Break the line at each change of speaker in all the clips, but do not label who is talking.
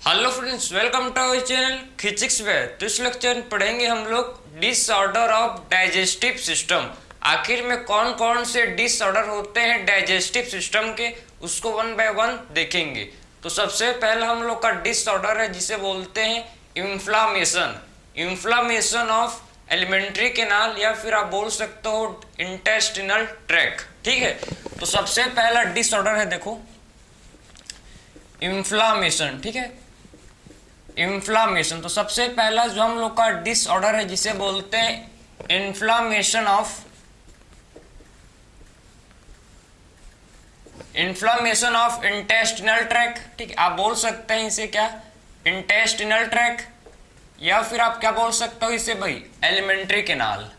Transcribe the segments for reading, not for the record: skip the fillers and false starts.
Hello friends, welcome to our channel physics में। तो इस लेक्चर में पढ़ेंगे हम लोग डिसऑर्डर ऑफ डाइजेस्टिव सिस्टम। आखिर में कौन कौन से डिसऑर्डर होते हैं डाइजेस्टिव सिस्टम के, उसको वन बाय वन देखेंगे। तो सबसे पहला हम लोग का डिसऑर्डर है जिसे बोलते हैं inflammation. Inflammation of alimentary canal या फिर आप बोल सकते हो इंटेस्टिनल ट्रैक्ट। ठीक है, तो सबसे पहला डिसऑर्डर है, देखो इन्फ्लामेशन। ठीक है, इन्फ्लामेशन। तो सबसे पहला जो हम लोग का डिसऑर्डर है जिसे बोलते हैं इन्फ्लामेशन ऑफ इंटेस्टिनल ट्रैक्ट। ठीक है, आप बोल सकते हैं इसे क्या, इंटेस्टिनल ट्रैक्ट, या फिर आप क्या बोल सकते हो इसे भाई एलिमेंट्री कैनाल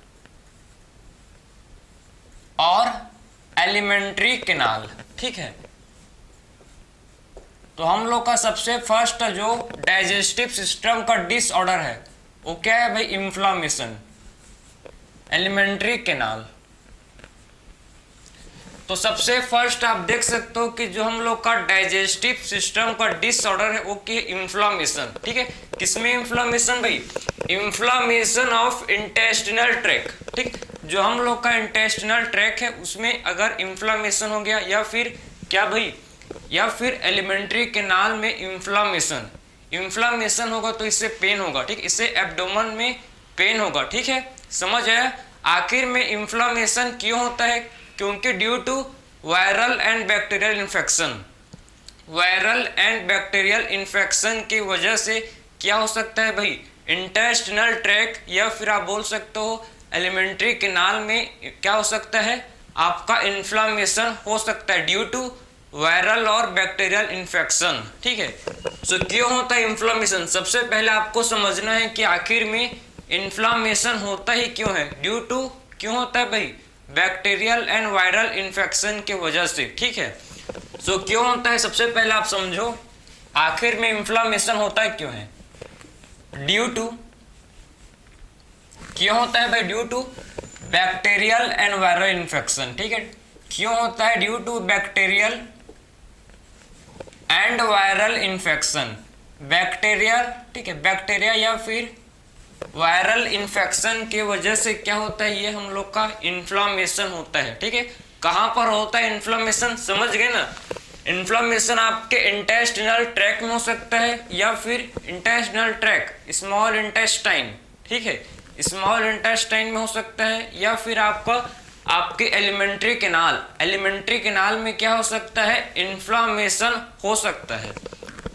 और एलिमेंट्री कैनाल। ठीक है, तो हम लोग का सबसे फर्स्ट जो डाइजेस्टिव सिस्टम का डिसऑर्डर है वो क्या है भाई, इन्फ्लामेशन, एलिमेंट्री कैनाल। तो सबसे फर्स्ट आप देख सकते हो कि जो हम लोग का डाइजेस्टिव सिस्टम का डिसऑर्डर है वो क्या है, इन्फ्लामेशन। ठीक है, किसमें इन्फ्लामेशन भाई, इन्फ्लामेशन ऑफ इंटेस्टिनल ट्रैक्ट। ठीक, जो हम लोग का इंटेस्टिनल ट्रैक्ट है उसमें अगर इन्फ्लामेशन हो गया या फिर क्या भाई, या फिर एलिमेंट्री कैनाल में इन्फ्लामेशन होगा तो इससे पेन होगा। ठीक, इससे एब्डोमेन में पेन होगा। ठीक है, समझ आया। आखिर में इन्फ्लामेशन क्यों होता है, क्योंकि due to viral and bacterial infection की वजह से क्या हो सकता है भाई, इंटेस्टिनल ट्रैक्ट या फिर आप बोल सकते हो एलिमेंट्री कैनाल में क्या हो सकता है, आपका इन्फ्लामेशन हो सकता है ड्यू टू वायरल और बैक्टीरियल इन्फेक्शन। ठीक है, तो क्यों होता है इन्फ्लामेशन, सबसे पहले आपको समझना है कि आखिर में इन्फ्लामेशन होता ही क्यों है, ड्यू टू क्यों होता है भाई, बैक्टीरियल एंड वायरल इन्फेक्शन की वजह से। ठीक है, तो क्यों होता है, सबसे पहले आप समझो आखिर में इन्फ्लामेशन होता है क्यों है, ड्यू टू क्यों होता है भाई, due to bacterial and viral infection. ठीक है, क्यों होता है, due to bacterial and viral infection, bacteria. ठीक है, बैक्टीरिया या फिर वायरल इन्फेक्शन की वजह से क्या होता है, ये हम लोग का इन्फ्लामेशन होता है। ठीक है, कहाँ पर होता है इन्फ्लामेशन, समझ गए ना। इन्फ्लामेशन आपके इंटेस्टिनल ट्रैक्ट में हो सकता है या फिर इंटेस्टिनल ट्रैक्ट स्मॉल इंटेस्टाइन। ठीक है, स्मॉल इंटेस्टाइन में हो सकता है या फिर आपके एलिमेंट्री कैनाल में क्या हो सकता है, इन्फ्लामेशन हो सकता है।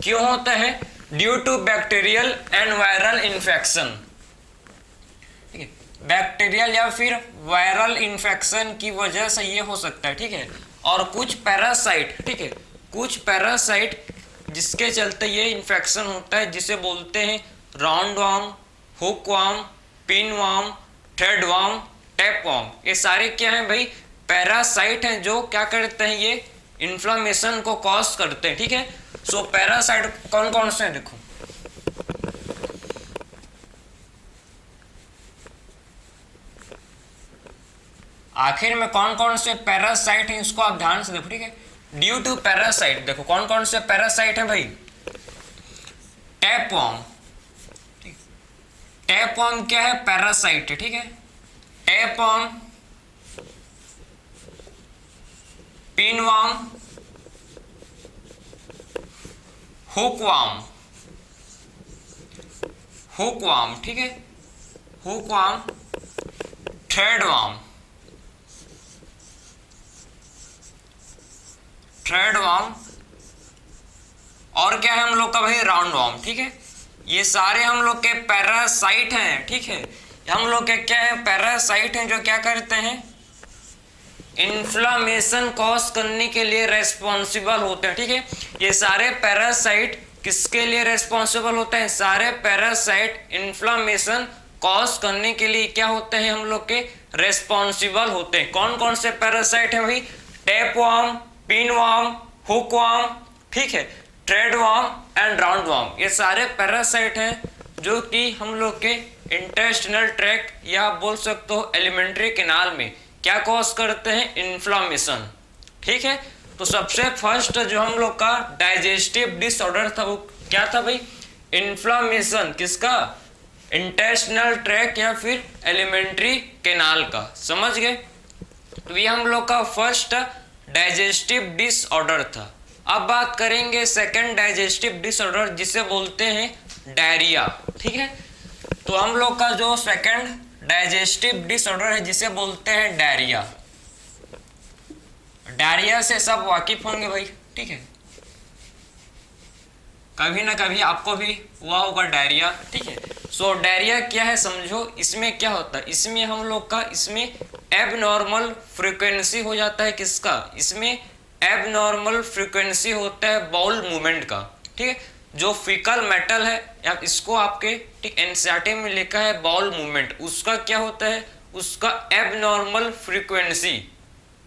क्यों होता है, due to bacterial and viral infection. ठीक है, बैक्टीरियल या फिर वायरल इन्फेक्शन की वजह से ये हो सकता है। ठीक है, और कुछ पैरासाइट, ठीक है, कुछ पैरासाइट जिसके चलते ये इन्फेक्शन होता है जिसे बोलते हैं round worm, hook warm, pin warm, thread warm, tap warm. ये सारे क्या हैं भाई, पैरासाइट हैं जो क्या करते हैं, ये इन्फ्लामेशन को कॉज करते हैं। ठीक है, सो पैरासाइट कौन कौन से हैं, देखो आखिर में कौन कौन से पैरासाइट हैं इसको आप ध्यान से देखो। ठीक है, ड्यू टू पैरासाइट देखो कौन कौन से पैरासाइट हैं भाई, टैपवर्म। टैपवर्म क्या है, पैरासाइट है। ठीक है, टैपवर्म, पिनवर्म, हुकवर्म, ठीक है, हुकवर्म, थ्रेडवर्म, और क्या है हम लोग का भाई, राउंड वर्म। ठीक है, ये सारे हम लोग के पैरासाइट हैं। ठीक है, हम लोग के क्या है, पैरासाइट हैं जो क्या करते हैं, इन्फ्लामेशन कॉज करने के लिए रेस्पॉन्सिबल होते हैं। ठीक है, ये सारे पैरासाइट किसके लिए रेस्पॉन्सिबल होते हैं, सारे पैरासाइट इन्फ्लामेशन कॉज करने के लिए क्या होते हैं, हम लोग के रेस्पॉन्सिबल होते हैं। कौन कौन से पैरासाइट हैं भाई, टैपवर्म, पिनवर्म, हुकवर्म, ठीक है, थ्रेडवर्म एंड राउंडवर्म। ये सारे पैरासाइट हैं जो कि हम लोग के इंटेस्टिनल ट्रैक्ट या बोल सकते हो एलिमेंट्री कैनाल में क्या कॉज करते हैं, इन्फ्लामेशन। ठीक है, तो सबसे फर्स्ट जो हम लोग का डाइजेस्टिव डिसऑर्डर था वो क्या था भाई? इन्फ्लामेशन किसका? इंटेस्टिनल ट्रैक या फिर एलिमेंट्री कैनाल का। समझ गए? तो ये हम लोग का फर्स्ट डाइजेस्टिव डिसऑर्डर था। अब बात करेंगे सेकंड डाइजेस्टिव डिसऑर्डर जिसे बोलते हैं डायरिया। ठीक है, तो हम लोग का जो सेकंड डाइजेस्टिव डिसऑर्डर है जिसे बोलते हैं डायरिया। डायरिया से सब वाकिफ होंगे भाई। ठीक है, कभी ना कभी आपको भी हुआ होगा डायरिया। ठीक है, सो डायरिया क्या है समझो। इसमें क्या होता है, इसमें हम लोग का इसमें एबनॉर्मल फ्रीक्वेंसी हो जाता है। किसका? इसमें एबनॉर्मल फ्रीक्वेंसी होता है बाउल मूवमेंट का। ठीक है, जो फीकल मेटल है या इसको आपके ठीक एनसीईआरटी में लिखा है बाउल मूवमेंट, उसका क्या होता है? उसका एबनॉर्मल फ्रीक्वेंसी।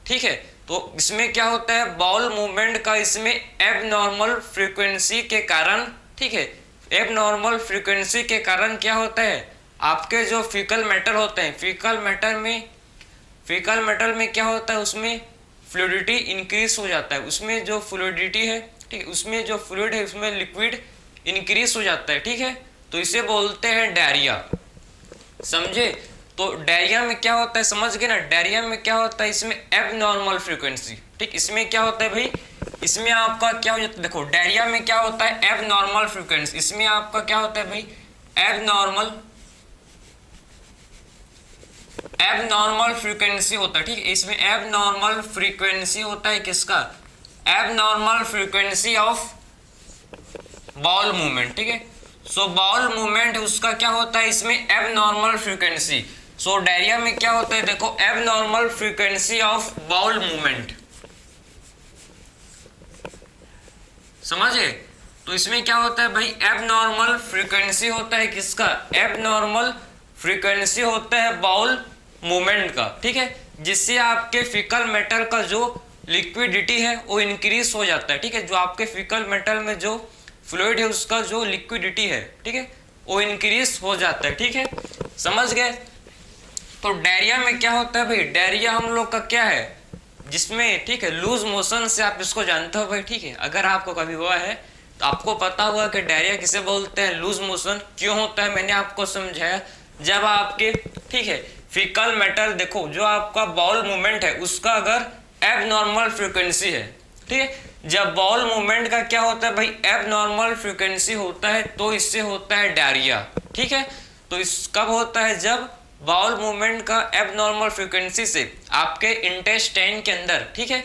ठीक है, तो इसमें क्या होता है? बाउल मूवमेंट का इसमें एबनॉर्मल फ्रीक्वेंसी के कारण, ठीक है, एबनॉर्मल फ्रीक्वेंसी के कारण क्या होता है? आपके जो फीकल मेटल होते हैं, फीकल मेटल में क्या होता है? उसमें फ्लूइडिटी इंक्रीज हो जाता है। उसमें जो फ्लूइडिटी है, ठीक, उसमें जो फ्लूइड है उसमें लिक्विड इंक्रीज हो जाता है। ठीक है, तो इसे बोलते हैं डायरिया। समझे? तो डायरिया में क्या होता है समझ गए ना? डायरिया में क्या होता है? इसमें एबनॉर्मल फ्रीक्वेंसी। ठीक, इसमें क्या होता है भाई? इसमें आपका क्या हो जाता है? देखो डायरिया में क्या होता है? Abnormal frequency. इसमें आपका क्या होता है भाई? एबनॉर्मल फ्रीक्वेंसी होता है। ठीक है, इसमें एबनॉर्मल फ्रीक्वेंसी होता है। किसका? Abnormal frequency of bowl movement. ठीक है, सो बाउल मूवमेंट उसका क्या होता है? इसमें एबनॉर्मल फ्रीक्वेंसी। सो डायरिया में क्या होता है? देखो abnormal frequency of bowel movement. समझे? तो इसमें क्या होता है भाई? एबनॉर्मल फ्रीक्वेंसी होता है। किसका? एबनॉर्मल फ्रीक्वेंसी होता है बाउल मूवमेंट का। ठीक है, जिससे आपके फीकल मेटल का जो लिक्विडिटी है वो इंक्रीज हो जाता है। ठीक है, जो आपके फीकल मेटल में जो फ्लूइड है उसका जो लिक्विडिटी है, ठीक है, वो इंक्रीज हो जाता है। ठीक है, समझ गए? तो डायरिया में क्या होता है भाई? डायरिया हम लोग का क्या है? जिसमें ठीक है लूज मोशन से आप इसको जानते हो भाई। ठीक है, अगर आपको कभी हुआ है तो आपको पता होगा कि डायरिया किसे बोलते हैं? Loose motion. क्यों होता है मैंने आपको समझाया। जब आपके ठीक है फीकल मेटल, देखो जो आपका बाउल मूवमेंट है उसका अगर एबनॉर्मल फ्रीक्वेंसी है, ठीक है, जब बाउल मूवमेंट का क्या होता है भाई? एबनॉर्मल फ्रीक्वेंसी होता है, तो इससे होता है डायरिया। ठीक है, तो इस कब होता है? जब बाउल मूवमेंट का एबनॉर्मल फ्रीक्वेंसी से आपके इंटेस्टाइन के अंदर, ठीक है,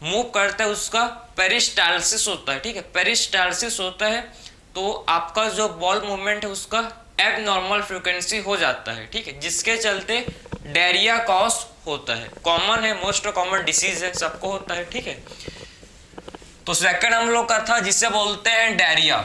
मूव करता है, उसका पेरिस्टाल्सिस होता है। ठीक है, पेरिस्टाल्सिस होता है तो आपका जो बाउल मूवमेंट है उसका एबनॉर्मल फ्रीक्वेंसी हो जाता है। ठीक है, जिसके चलते डायरिया कॉज होता है। कॉमन है, मोस्ट कॉमन डिसीज है, सबको होता है। ठीक है, तो सेकंड हम लोग का था जिसे बोलते हैं डायरिया।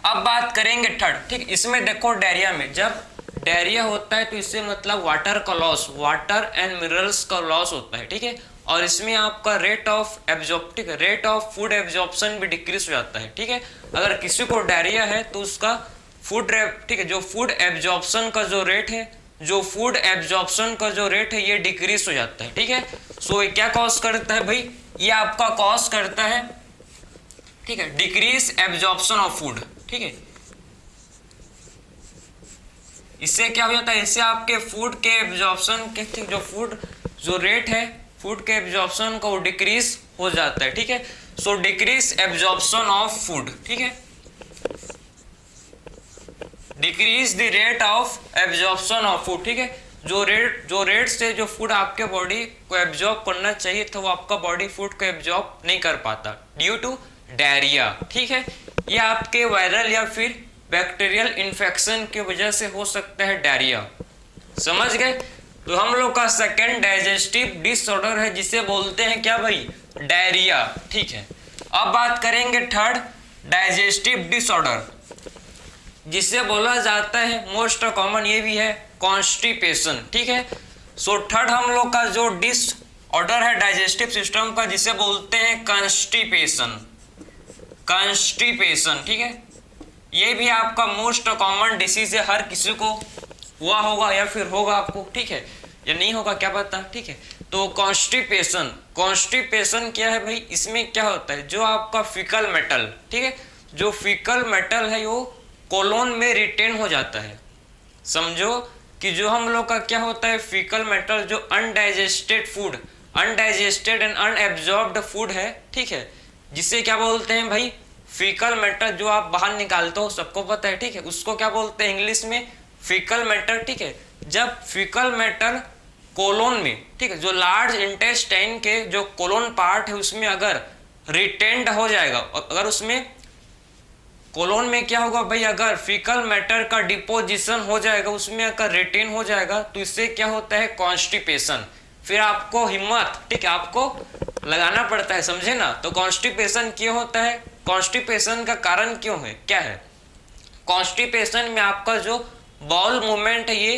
अब बात करेंगे थर्ड। ठीक, इसमें देखो डायरिया में जब डायरिया होता है तो इससे मतलब वाटर का लॉस, वाटर एंड मिनरल्स का लॉस होता है। ठीक है, और इसमें आपका rate of absorptive, rate of food absorption भी डिक्रीज हो जाता है। ठीक है, अगर किसी को डायरिया है तो उसका फूड, ठीक है, जो फूड एब्जॉर्प्शन का जो रेट है, ये डिक्रीज हो जाता है। ठीक है, सो ये क्या कॉज करता है भाई? ये आपका कॉज करता है, ठीक है, डिक्रीज एब्जॉर्प्शन ऑफ फूड। ठीक है, इससे क्या हो जाता है? इससे आपके फूड के एब्जॉर्प्शन के, ठीक, जो रेट है फूड के एब्जॉर्प्शन का वो डिक्रीज हो जाता है। ठीक है, सो डिक्रीज एब्जॉर्प्शन ऑफ फूड। ठीक है, decrease the rate of absorption of food. ठीक है, जो रेट से जो फूड आपके बॉडी को एब्जॉर्ब करना चाहिए था वो आपका बॉडी फूड को एब्जॉर्ब नहीं कर पाता ड्यू टू डायरिया। ठीक है, ये आपके वायरल या फिर बैक्टीरियल इन्फेक्शन की वजह से हो सकता है डायरिया। समझ गए? तो हम लोग का सेकेंड डाइजेस्टिव डिसऑर्डर है जिसे बोलते हैं क्या भाई? डायरिया। ठीक है, अब बात करेंगे थर्ड डाइजेस्टिव डिसऑर्डर जिसे बोला जाता है, मोस्ट कॉमन ये भी है, कॉन्स्टिपेशन। ठीक है, सो थर्ड हम लोग का जो डिसऑर्डर है डाइजेस्टिव सिस्टम का जिसे बोलते हैं कॉन्स्टिपेशन। ठीक है, ये भी आपका मोस्ट कॉमन डिसीज है, हर किसी को हुआ होगा या फिर होगा आपको। ठीक है, या नहीं होगा क्या पता। ठीक है, तो कॉन्स्टिपेशन क्या है भाई? इसमें क्या होता है? जो आपका फीकल मेटल, ठीक है, जो फीकल मेटल है वो कोलोन में रिटेन हो जाता है। समझो कि जो हम लोग का क्या होता है, फीकल मेटल जो undigested food, undigested and unabsorbed food है, ठीक है, जिसे क्या बोलते हैं भाई, फीकल मेटर। जो आप बाहर निकालते हो सबको पता है, ठीक है, उसको क्या बोलते हैं इंग्लिश में, फीकल मेटर, ठीक है। जब फीकल मेटर कोलोन में, ठीक है, जो लार्ज इंटेस्टाइन के जो कोलोन पार्ट है उसमें अगर रिटेन्ड हो जाएगा, अगर उसमें कोलोन में क्या होगा भाई, अगर फीकल मैटर का डिपोजिशन हो जाएगा, उसमें अगर रिटेन हो जाएगा, तो इससे क्या होता है, कॉन्स्टिपेशन। फिर आपको हिम्मत, ठीक है, आपको लगाना पड़ता है, समझे ना। तो कॉन्स्टिपेशन क्यों होता है, कॉन्स्टिपेशन का कारण क्यों है, क्या है, कॉन्स्टिपेशन में आपका जो बाउल मूवमेंट है ये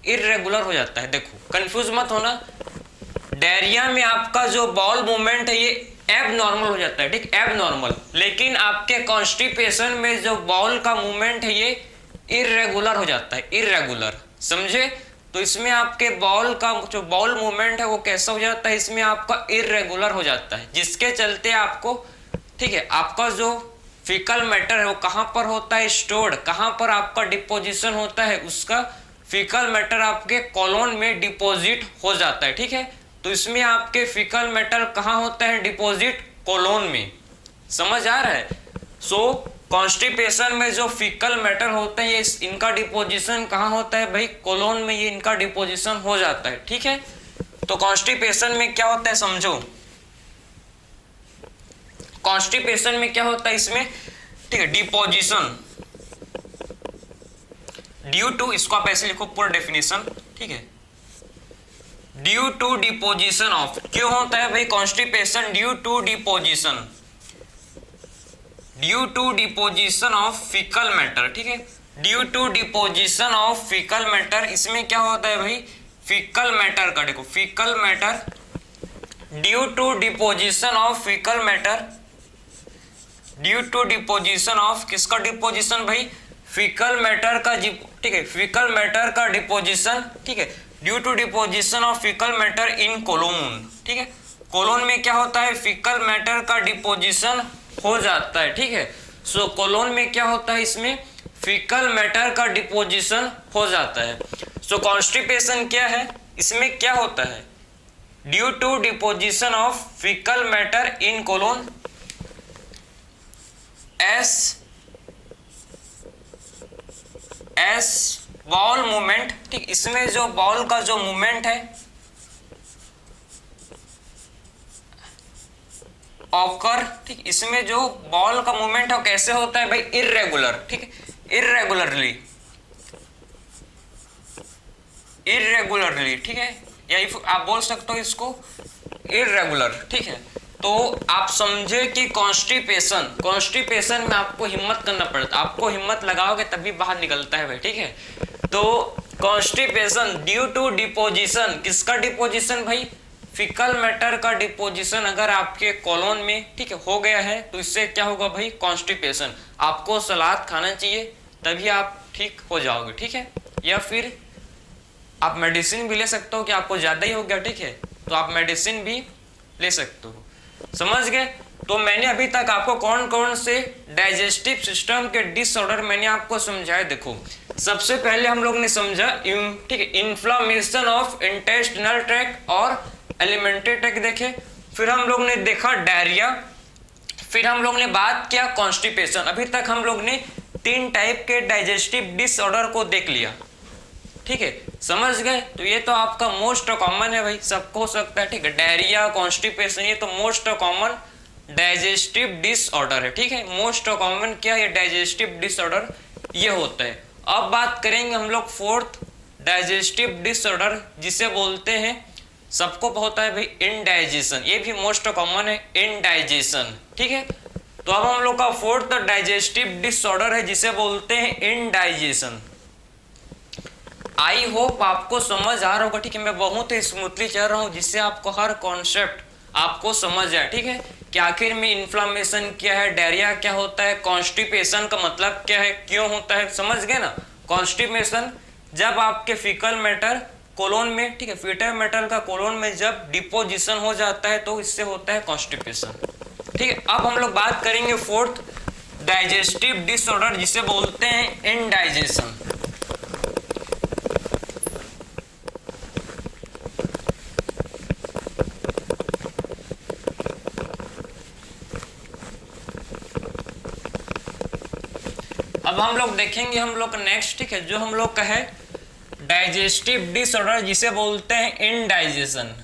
इरेगुलर हो जाता है। देखो कंफ्यूज मत होना, डायरिया में आपका जो बाउल मूवमेंट है ये एब नॉर्मल हो जाता है, ठीक, एब नॉर्मल। लेकिन आपके कॉन्स्टिपेशन में जो बाउल का मूवमेंट है ये इरेगुलर हो जाता है, इरेगुलर, समझे। तो इसमें आपके बाउल का जो बाउल मूवमेंट है वो कैसा हो जाता है, इसमें आपका इरेगुलर हो जाता है, जिसके चलते आपको, ठीक है, आपका जो फीकल मैटर है वो कहाँ पर होता है स्टोर्ड, कहाँ पर आपका डिपोजिशन होता है, उसका फीकल मैटर आपके कोलोन में डिपॉजिट हो जाता है, ठीक है। तो इसमें आपके फीकल मेटल कहाँ होता है, डिपॉजिट कोलोन में, समझ आ रहा है। सो कॉन्स्टिपेशन में जो फीकल मेटल होते हैं ये इनका डिपोजिशन कहाँ होता है भाई, कोलोन में, ये इनका डिपोजिशन हो जाता है, ठीक है। तो कॉन्स्टिपेशन में क्या होता है समझो, कॉन्स्टिपेशन में क्या होता है इसमें, ठीक है, डिपोजिशन ड्यू टू, इसको आप ऐसे लिखो पूरा डेफिनेशन, ठीक है, ड्यू टू डिपोजिशन ऑफ, क्यों होता है भाई constipation, due to deposition, due to deposition of faecal matter, ठीक है, due to deposition of faecal matter. इसमें क्या होता है भाई, फीकल मैटर का, देखो faecal matter, due to deposition of faecal matter, due to deposition of, किसका डिपोजिशन भाई, फीकल मैटर का, ठीक है, फीकल मैटर का डिपोजिशन, ठीक है, due to deposition of faecal matter in colon, ठीक है, कोलोन में क्या होता है, फीकल मैटर का डिपोजिशन हो जाता है, ठीक है। सो कोलोन में क्या होता है, इसमें फीकल मैटर का डिपोजिशन हो जाता है। सो कॉन्स्टिपेशन क्या है, इसमें क्या होता है, due to deposition of faecal matter in colon as bowel movement, ठीक, इसमें जो बाउल का जो मूवमेंट है ऑकर, ठीक, इसमें जो बॉल का मूवमेंट है वो कैसे होता है भाई, इरेगुलर, ठीक है, इरेगुलरली, इरेगुलरली, ठीक है, या आप बोल सकते हो इसको इरेगुलर, ठीक है। तो आप समझे कि कॉन्स्टिपेशन, कॉन्स्टिपेशन में आपको हिम्मत करना पड़ता है, आपको हिम्मत लगाओगे तभी बाहर निकलता है भाई, ठीक है। तो कॉन्स्टिपेशन ड्यू टू डिपोजिशन, किसका डिपोजिशन भाई, फीकल मैटर का डिपोजिशन अगर आपके कोलोन में, ठीक है, हो गया है तो इससे क्या होगा भाई, कॉन्स्टिपेशन। आपको सलाद खाना चाहिए तभी आप ठीक हो जाओगे, ठीक है, या फिर आप मेडिसिन भी ले सकते हो कि आपको ज्यादा ही हो गया, ठीक है, तो आप मेडिसिन भी ले सकते हो, समझ गए। तो मैंने अभी तक आपको कौन कौन से डाइजेस्टिव सिस्टम के डिसऑर्डर मैंने आपको समझाया। देखो सबसे पहले हम लोग ने समझा, ठीक है, इन्फ्लामेशन ऑफ इंटेस्टिनल ट्रैक्ट और एलिमेंट्री ट्रैक्ट देखे, फिर हम लोग ने देखा डायरिया, फिर हम लोग ने बात किया कॉन्स्टिपेशन। अभी तक हम लोग ने 3 टाइप के डाइजेस्टिव डिसऑर्डर को देख लिया, ठीक है, समझ गए। तो ये तो आपका मोस्ट कॉमन है भाई, सबको हो सकता है, ठीक है, डायरिया, कॉन्स्टिपेशन, ये तो मोस्ट कॉमन डाइजेस्टिव डिसऑर्डर है, ठीक है, मोस्ट कॉमन क्या है, डाइजेस्टिव डिसऑर्डर ये होता है। अब बात करेंगे हम लोग 4th डाइजेस्टिव डिसऑर्डर, जिसे बोलते हैं, सबको होता है भाई इनडाइजेशन, ये भी मोस्ट कॉमन है, इनडाइजेशन, ठीक है। तो अब हम लोग का 4th डाइजेस्टिव डिसऑर्डर है जिसे बोलते हैं इनडाइजेशन। आई होप आपको समझ आ रहा होगा, ठीक है, मैं बहुत ही स्मूथली चल रहा हूँ जिससे आपको हर कॉन्सेप्ट आपको समझ जाए, ठीक है, कि आखिर में इन्फ्लामेशन क्या है, डायरिया क्या होता है, कॉन्स्टिपेशन का मतलब क्या है, क्यों होता है, समझ गए ना। कॉन्स्टिपेशन जब आपके फीकल मैटर कोलोन में, ठीक है, फीटल मैटर का कोलोन में जब डिपोजिशन हो जाता है तो इससे होता है कॉन्स्टिपेशन, ठीक है। अब हम लोग बात करेंगे 4th डाइजेस्टिव डिसऑर्डर जिसे बोलते हैं इंडाइजेशन। अब हम लोग देखेंगे हम लोग नेक्स्ट, ठीक है, जो हम लोग का है डाइजेस्टिव डिसऑर्डर जिसे बोलते हैं इंडाइजेशन।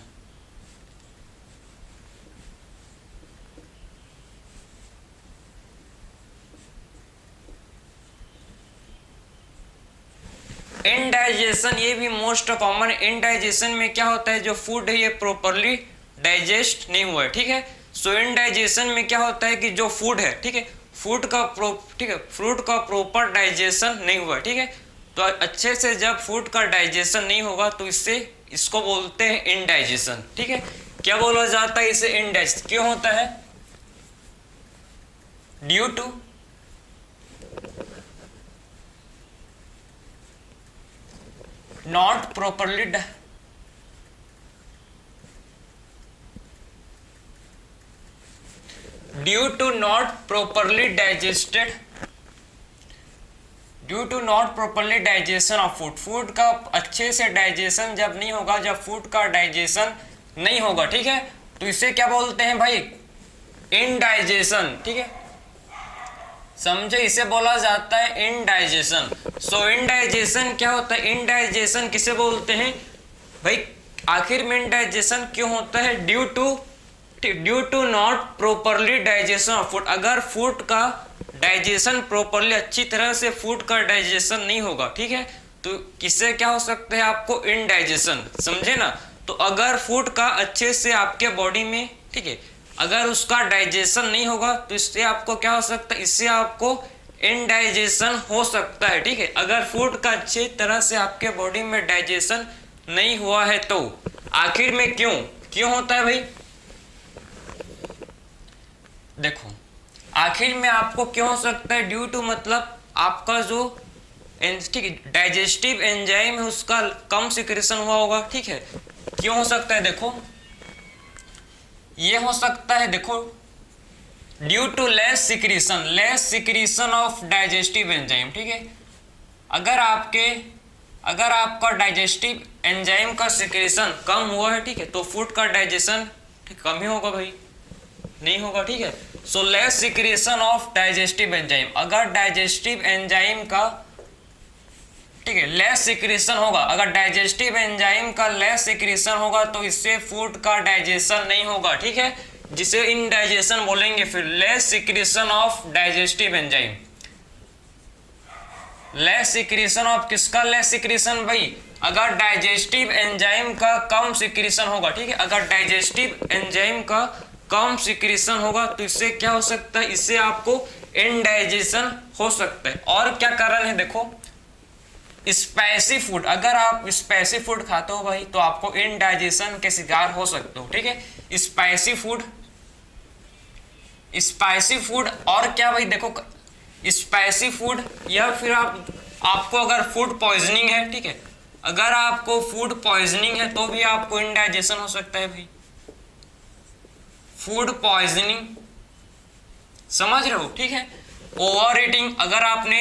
इंडाइजेशन ये भी मोस्ट कॉमन। इंडाइजेशन में क्या होता है, जो फूड है ये प्रॉपरली डाइजेस्ट नहीं हुआ है, ठीक है। सो इंडाइजेशन में क्या होता है कि जो फूड है, ठीक है, फूड का प्रॉपर डाइजेशन नहीं हुआ, ठीक है। तो अच्छे से जब फूड का डाइजेशन नहीं होगा तो इसको बोलते हैं इंडाइजेशन, ठीक है। क्या बोला जाता है इसे, इंडाइजेशन क्यों होता है, ड्यू टू not properly due to not properly digested due to not properly digestion of food. Food का अच्छे से डाइजेशन जब नहीं होगा, जब फूड का डाइजेशन नहीं होगा, ठीक है, तो इसे क्या बोलते हैं भाई, इनडाइजेशन, ठीक है, समझे, इसे बोला जाता है इनडाइजेशन। सो इनडाइजेशन क्या होता है, इनडाइजेशन किसे बोलते हैं भाई, आखिर में इनडाइजेशन क्यों होता है, due to not properly digestion of food. अगर फूड का डाइजेशन प्रॉपरली अच्छी तरह से फूड का डाइजेशन नहीं होगा, ठीक है, तो किससे क्या हो सकता है आपको, इनडाइजेशन, समझे ना। तो अगर फूड का अच्छे से आपके बॉडी में, ठीक है, अगर उसका डाइजेशन नहीं होगा तो इससे आपको क्या हो सकता है, इससे आपको इनडाइजेशन हो सकता है, ठीक है। अगर फूड का अच्छी तरह से आपके बॉडी में डाइजेशन नहीं हुआ है तो आखिर में क्यों होता है भाई, देखो आखिर में आपको क्यों हो सकता है, ड्यू टू मतलब आपका जो डाइजेस्टिव एंजाइम है उसका कम सिक्रेशन हुआ होगा, ठीक है। क्यों हो सकता है, देखो ये हो सकता है, देखो due to less secretion of digestive enzyme, ठीक है। अगर आपका डाइजेस्टिव एंजाइम का सिक्रेशन कम हुआ है, ठीक है, तो फूड का डाइजेशन कम ही होगा भाई, नहीं होगा, ठीक है। So less secretion of digestive enzyme, अगर डाइजेस्टिव एंजाइम का, ठीक है, लेस सिक्रेशन होगा, अगर डाइजेस्टिव एंजाइम का लेस सिक्रेशन होगा तो इससे फूड का डाइजेशन नहीं होगा, ठीक है, जिसे इनडाइजेशन बोलेंगे। फिर less secretion of digestive enzyme, less secretion of किसका लेस सिक्रेशन भाई, अगर डाइजेस्टिव एंजाइम का कम सिक्रेशन होगा, ठीक है, अगर डाइजेस्टिव एंजाइम का कम सिक्रेशन होगा तो इससे क्या हो सकता है, इससे आपको इनडाइजेशन हो सकता है। और क्या कारण है, देखो स्पाइसी फूड, अगर आप स्पाइसी फूड खाते हो भाई तो आपको इनडाइजेशन के शिकार हो सकते हो, ठीक है। स्पाइसी फूड और क्या भाई, देखो स्पाइसी फूड, या फिर आपको अगर फूड पॉइजनिंग है, ठीक है, अगर आपको फूड पॉइजनिंग है तो भी आपको इनडाइजेशन हो सकता है भाई, फूड पॉइजनिंग, समझ रहे हो, ठीक है। ओवर ईटिंग, अगर आपने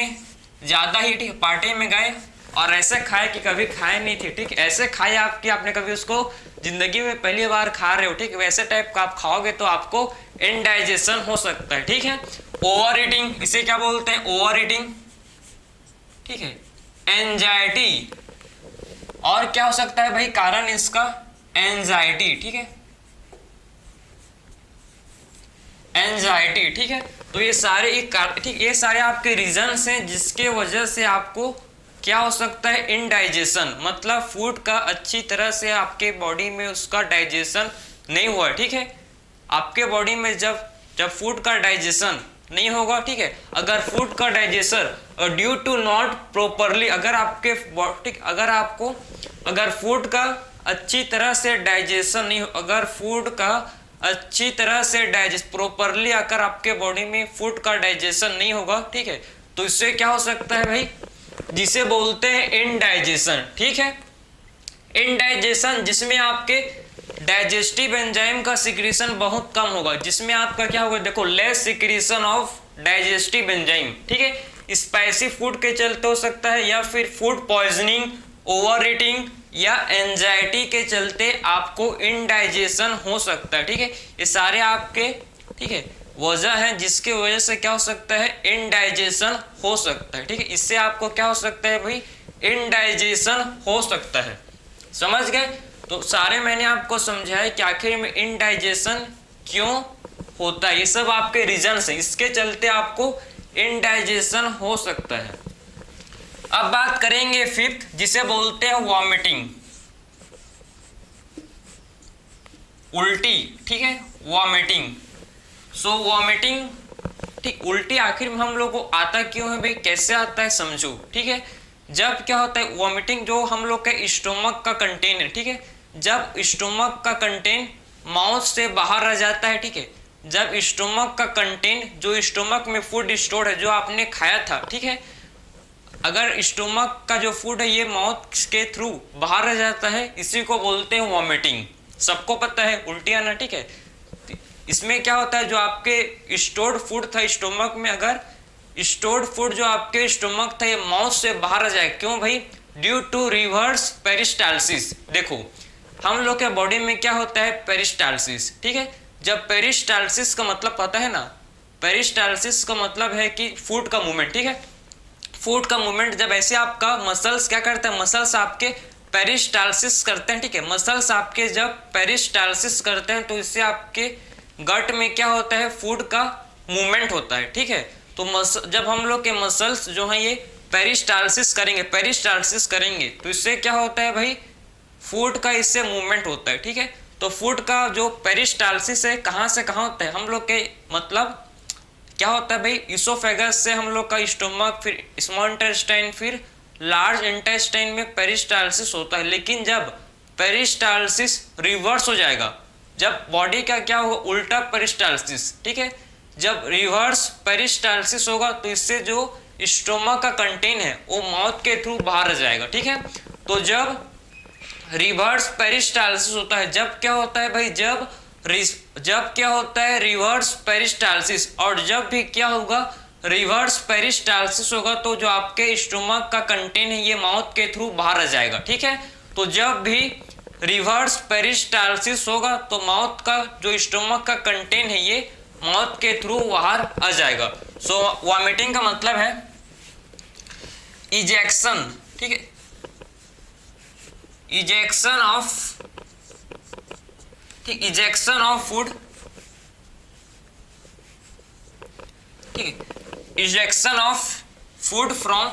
ज्यादा ही, ठीक, पार्टी में गए और ऐसे खाए कि कभी खाए नहीं थे, ठीक, ऐसे खाए आपने कभी उसको जिंदगी में पहली बार खा रहे हो, ठीक, वैसे टाइप का आप खाओगे तो आपको इनडाइजेशन हो सकता है, ठीक है। ओवर ईटिंग, इसे क्या बोलते हैं, ओवर ईटिंग, ठीक है। एंजाइटी, और क्या हो सकता है भाई कारण इसका, एंजाइटी, ठीक है, एंजाइटी, ठीक है। तो ये सारे ठीक, ये सारे आपके रीजंस हैं जिसके वजह से आपको क्या हो सकता है, इनडाइजेशन, मतलब फूड का अच्छी तरह से आपके बॉडी में उसका डाइजेशन नहीं हुआ, ठीक है। आपके बॉडी में जब फूड का डाइजेशन नहीं होगा, ठीक है, अगर फूड का digestion due to not properly, अगर फूड का अच्छी तरह से डाइजेशन नहीं, अगर फूड का अच्छी तरह से डाइजेस्ट प्रॉपरली अगर आपके बॉडी में फूड का डाइजेशन नहीं होगा, ठीक है, तो इससे क्या हो सकता है भाई, जिसे बोलते हैं इनडाइजेशन, ठीक है। इनडाइजेशन जिसमें आपके डाइजेस्टिव एंजाइम का सिक्रीशन बहुत कम होगा, जिसमें आपका क्या होगा, देखो less secretion of digestive enzyme, ठीक है। स्पाइसी फूड के चलते हो सकता है, या फिर फूड पॉइजनिंग, ओवर ईटिंग या एंजाइटी के चलते आपको इनडाइजेशन हो सकता है, ठीक है। ये सारे आपके, ठीक है, वजह है जिसकी वजह से क्या हो सकता है, इनडाइजेशन हो सकता है, ठीक है। इससे आपको क्या हो सकता है भाई, इनडाइजेशन हो सकता है। समझ गए? तो सारे मैंने आपको समझाया कि आखिर में इनडाइजेशन क्यों होता है, ये सब आपके रीजंस हैं, इसके चलते आपको इनडाइजेशन हो सकता है। अब बात करेंगे फिफ्थ, जिसे बोलते हैं वॉमिटिंग, उल्टी, ठीक है, वॉमिटिंग। सो वॉमिटिंग, ठीक, उल्टी आखिर में हम लोग को आता क्यों है भाई, कैसे आता है समझो, ठीक है। जब क्या होता है वॉमिटिंग, जो हम लोग के स्टोमक का कंटेंट है, ठीक है, जब स्टोमक का कंटेंट माउथ से बाहर आ जाता है, ठीक है, जब स्टोमक का कंटेंट, जो स्टोमक में फूड स्टोर है, जो आपने खाया था, ठीक है, अगर स्टोमक का जो फूड है ये माउथ के थ्रू बाहर आ जाता है, इसी को बोलते हैं वॉमिटिंग। सबको पता है उल्टी आना, ठीक है। इसमें क्या होता है, जो आपके स्टोर्ड फूड था स्टोमक में, अगर स्टोर्ड फूड जो आपके स्टोमक था ये माउथ से बाहर आ जाए, क्यों भाई, ड्यू टू रिवर्स पेरिस्टालसिस। देखो हम लोग के बॉडी में क्या होता है, पेरिस्टालसिस, ठीक है। जब पेरिस्टालसिस का मतलब पता है ना, पेरिस्टालसिस का मतलब है कि फूड का मूवमेंट, ठीक है, फूड का मूवमेंट। जब ऐसे आपका मसल्स क्या करते हैं, मसल्स आपके पेरिस्टालसिस करते हैं, ठीक है, मसल्स आपके जब पेरिस्टालसिस करते हैं तो इससे आपके गट में क्या होता है, फूड का मूवमेंट होता है, ठीक है। तो जब हम लोग के मसल्स जो हैं ये पेरिस्टालसिस करेंगे तो इससे क्या होता है भाई, फूड का इससे मूवमेंट होता है, ठीक है। तो फूड का जो पेरिस्टालसिस है कहाँ से कहाँ होता है, हम लोग के मतलब क्या होता है भाई, इसोफेगस से हम लोग का स्टोमक, फिर स्मॉल इंटेस्टाइन, फिर लार्ज इंटेस्टाइन में पेरिस्टालसिस होता है। लेकिन जब पेरिस्टालसिस रिवर्स हो जाएगा, जब बॉडी का क्या होगा, उल्टा पेरिस्टालसिस, ठीक है, जब रिवर्स पेरिस्टालसिस होगा तो इससे जो स्टोमक का कंटेंट है वो माउथ के थ्रू बाहर आ जाएगा, ठीक है। तो जब रिवर्स पेरिस्टालसिस होता है, जब क्या होता है भाई, जब क्या होता है रिवर्स पेरिस्टालसिस, और जब भी क्या होगा, रिवर्स पेरिस्टालसिस होगा तो जो आपके स्टोमक का कंटेंट है ये माउथ के थ्रू बाहर आ जाएगा, ठीक है। तो जब भी रिवर्स पेरिस्टालसिस होगा तो माउथ का जो स्टोमक का कंटेंट है ये माउथ के थ्रू बाहर आ जाएगा। सो वॉमिटिंग का मतलब है इजेक्शन, ठीक है, इजेक्शन ऑफ, ठीक, इजेक्शन ऑफ फूड, ठीक है, ejection of food from,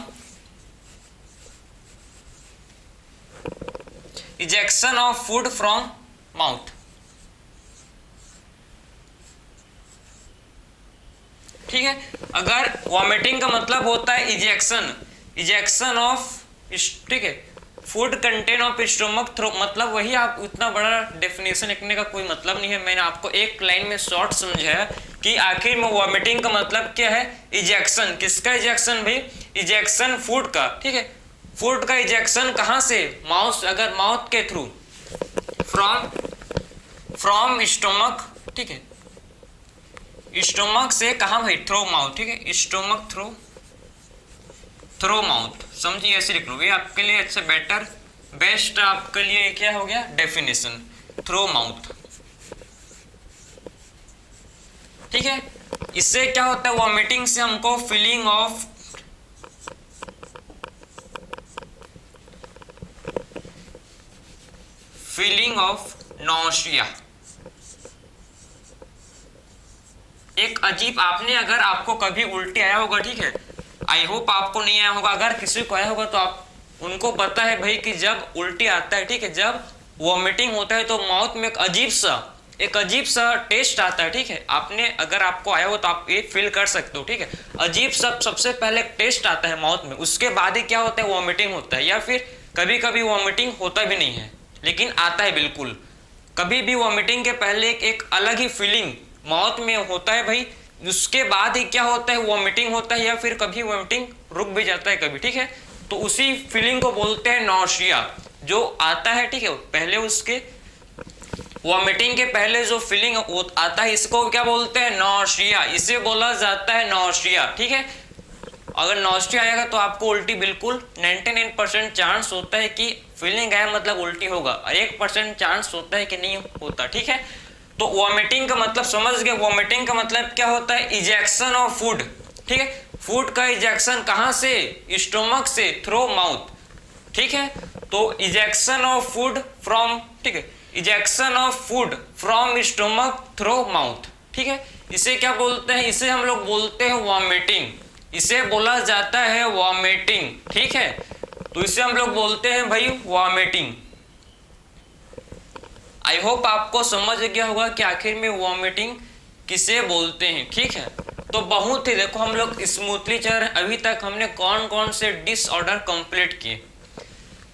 ejection of food from mouth, ठीक है। अगर वॉमिटिंग का मतलब होता है इजेक्शन ऑफ, ठीक है, food content of stomach through, मतलब वही, आप इतना बड़ा डेफिनेशन लिखने का कोई मतलब नहीं है। मैंने आपको एक लाइन में शॉर्ट समझाया कि आखिर में वॉमिटिंग का मतलब क्या है, इजेक्शन। किसका इजेक्शन भाई, इजेक्शन फूड का, ठीक है, फूड का इजेक्शन कहाँ से, माउथ, अगर माउथ के थ्रू, फ्रॉम स्टोमक, ठीक है, स्टोमक से कहाँ भाई, थ्रू माउथ, ठीक है, स्टोमक थ्रू माउथ, समझिए, ऐसे लिख लो, ये आपके लिए अच्छा बेटर बेस्ट आपके लिए क्या हो गया डेफिनेशन, थ्रू माउथ, ठीक है। इससे क्या होता है, वॉमिटिंग से हमको फीलिंग ऑफ नॉसिया, एक अजीब, आपने अगर आपको कभी उल्टी आया होगा, ठीक है, आई होप आपको नहीं आया होगा, अगर किसी को आया होगा तो आप उनको पता है भाई कि जब उल्टी आता है, ठीक है, जब वॉमिटिंग होता है तो माउथ में एक अजीब सा टेस्ट आता है, ठीक है। आपने अगर आपको आया हो तो आप ये फील कर सकते हो, ठीक है, अजीब सा सबसे पहले टेस्ट आता है माउथ में, उसके बाद ही क्या होता है, वॉमिटिंग होता है, या फिर कभी कभी वॉमिटिंग होता भी नहीं है लेकिन आता है बिल्कुल। कभी भी वॉमिटिंग के पहले एक अलग ही फीलिंग माउथ में होता है भाई, उसके बाद ही क्या होता है, वॉमिटिंग होता है, या फिर कभी वॉमिटिंग रुक भी जाता है कभी, ठीक है। तो उसी फीलिंग को बोलते हैं नॉसिया, जो आता है, ठीक है, पहले उसके वॉमिटिंग के पहले जो फीलिंग आता है इसको क्या बोलते हैं, नॉसिया, इसे बोला जाता है नॉसिया। ठीक है, अगर नॉसिया आएगा तो आपको उल्टी बिल्कुल 99% चांस होता है कि फीलिंग आया मतलब उल्टी होगा, और 1% चांस होता है कि नहीं होता। ठीक है, तो वॉमिटिंग का मतलब समझ गए, वॉमिटिंग का मतलब क्या होता है, इजेक्शन ऑफ फूड। ठीक है, फूड का इजेक्शन कहाँ से, स्टोमक से, थ्रू माउथ। ठीक है, तो इजेक्शन ऑफ फूड फ्रॉम, ठीक है, ejection of food from stomach through mouth. ठीक है, इसे क्या बोलते हैं, इसे हम लोग बोलते हैं वॉमिटिंग, इसे बोला जाता है वॉमिटिंग। ठीक है, तो इसे हम लोग बोलते हैं भाई वॉमिटिंग। आई होप आपको समझ गया होगा कि आखिर में वॉमिटिंग किसे बोलते हैं। ठीक है, तो बहुत ही देखो हम लोग स्मूथली चल रहे हैं। अभी तक हमने कौन कौन से डिसऑर्डर कंप्लीट किए।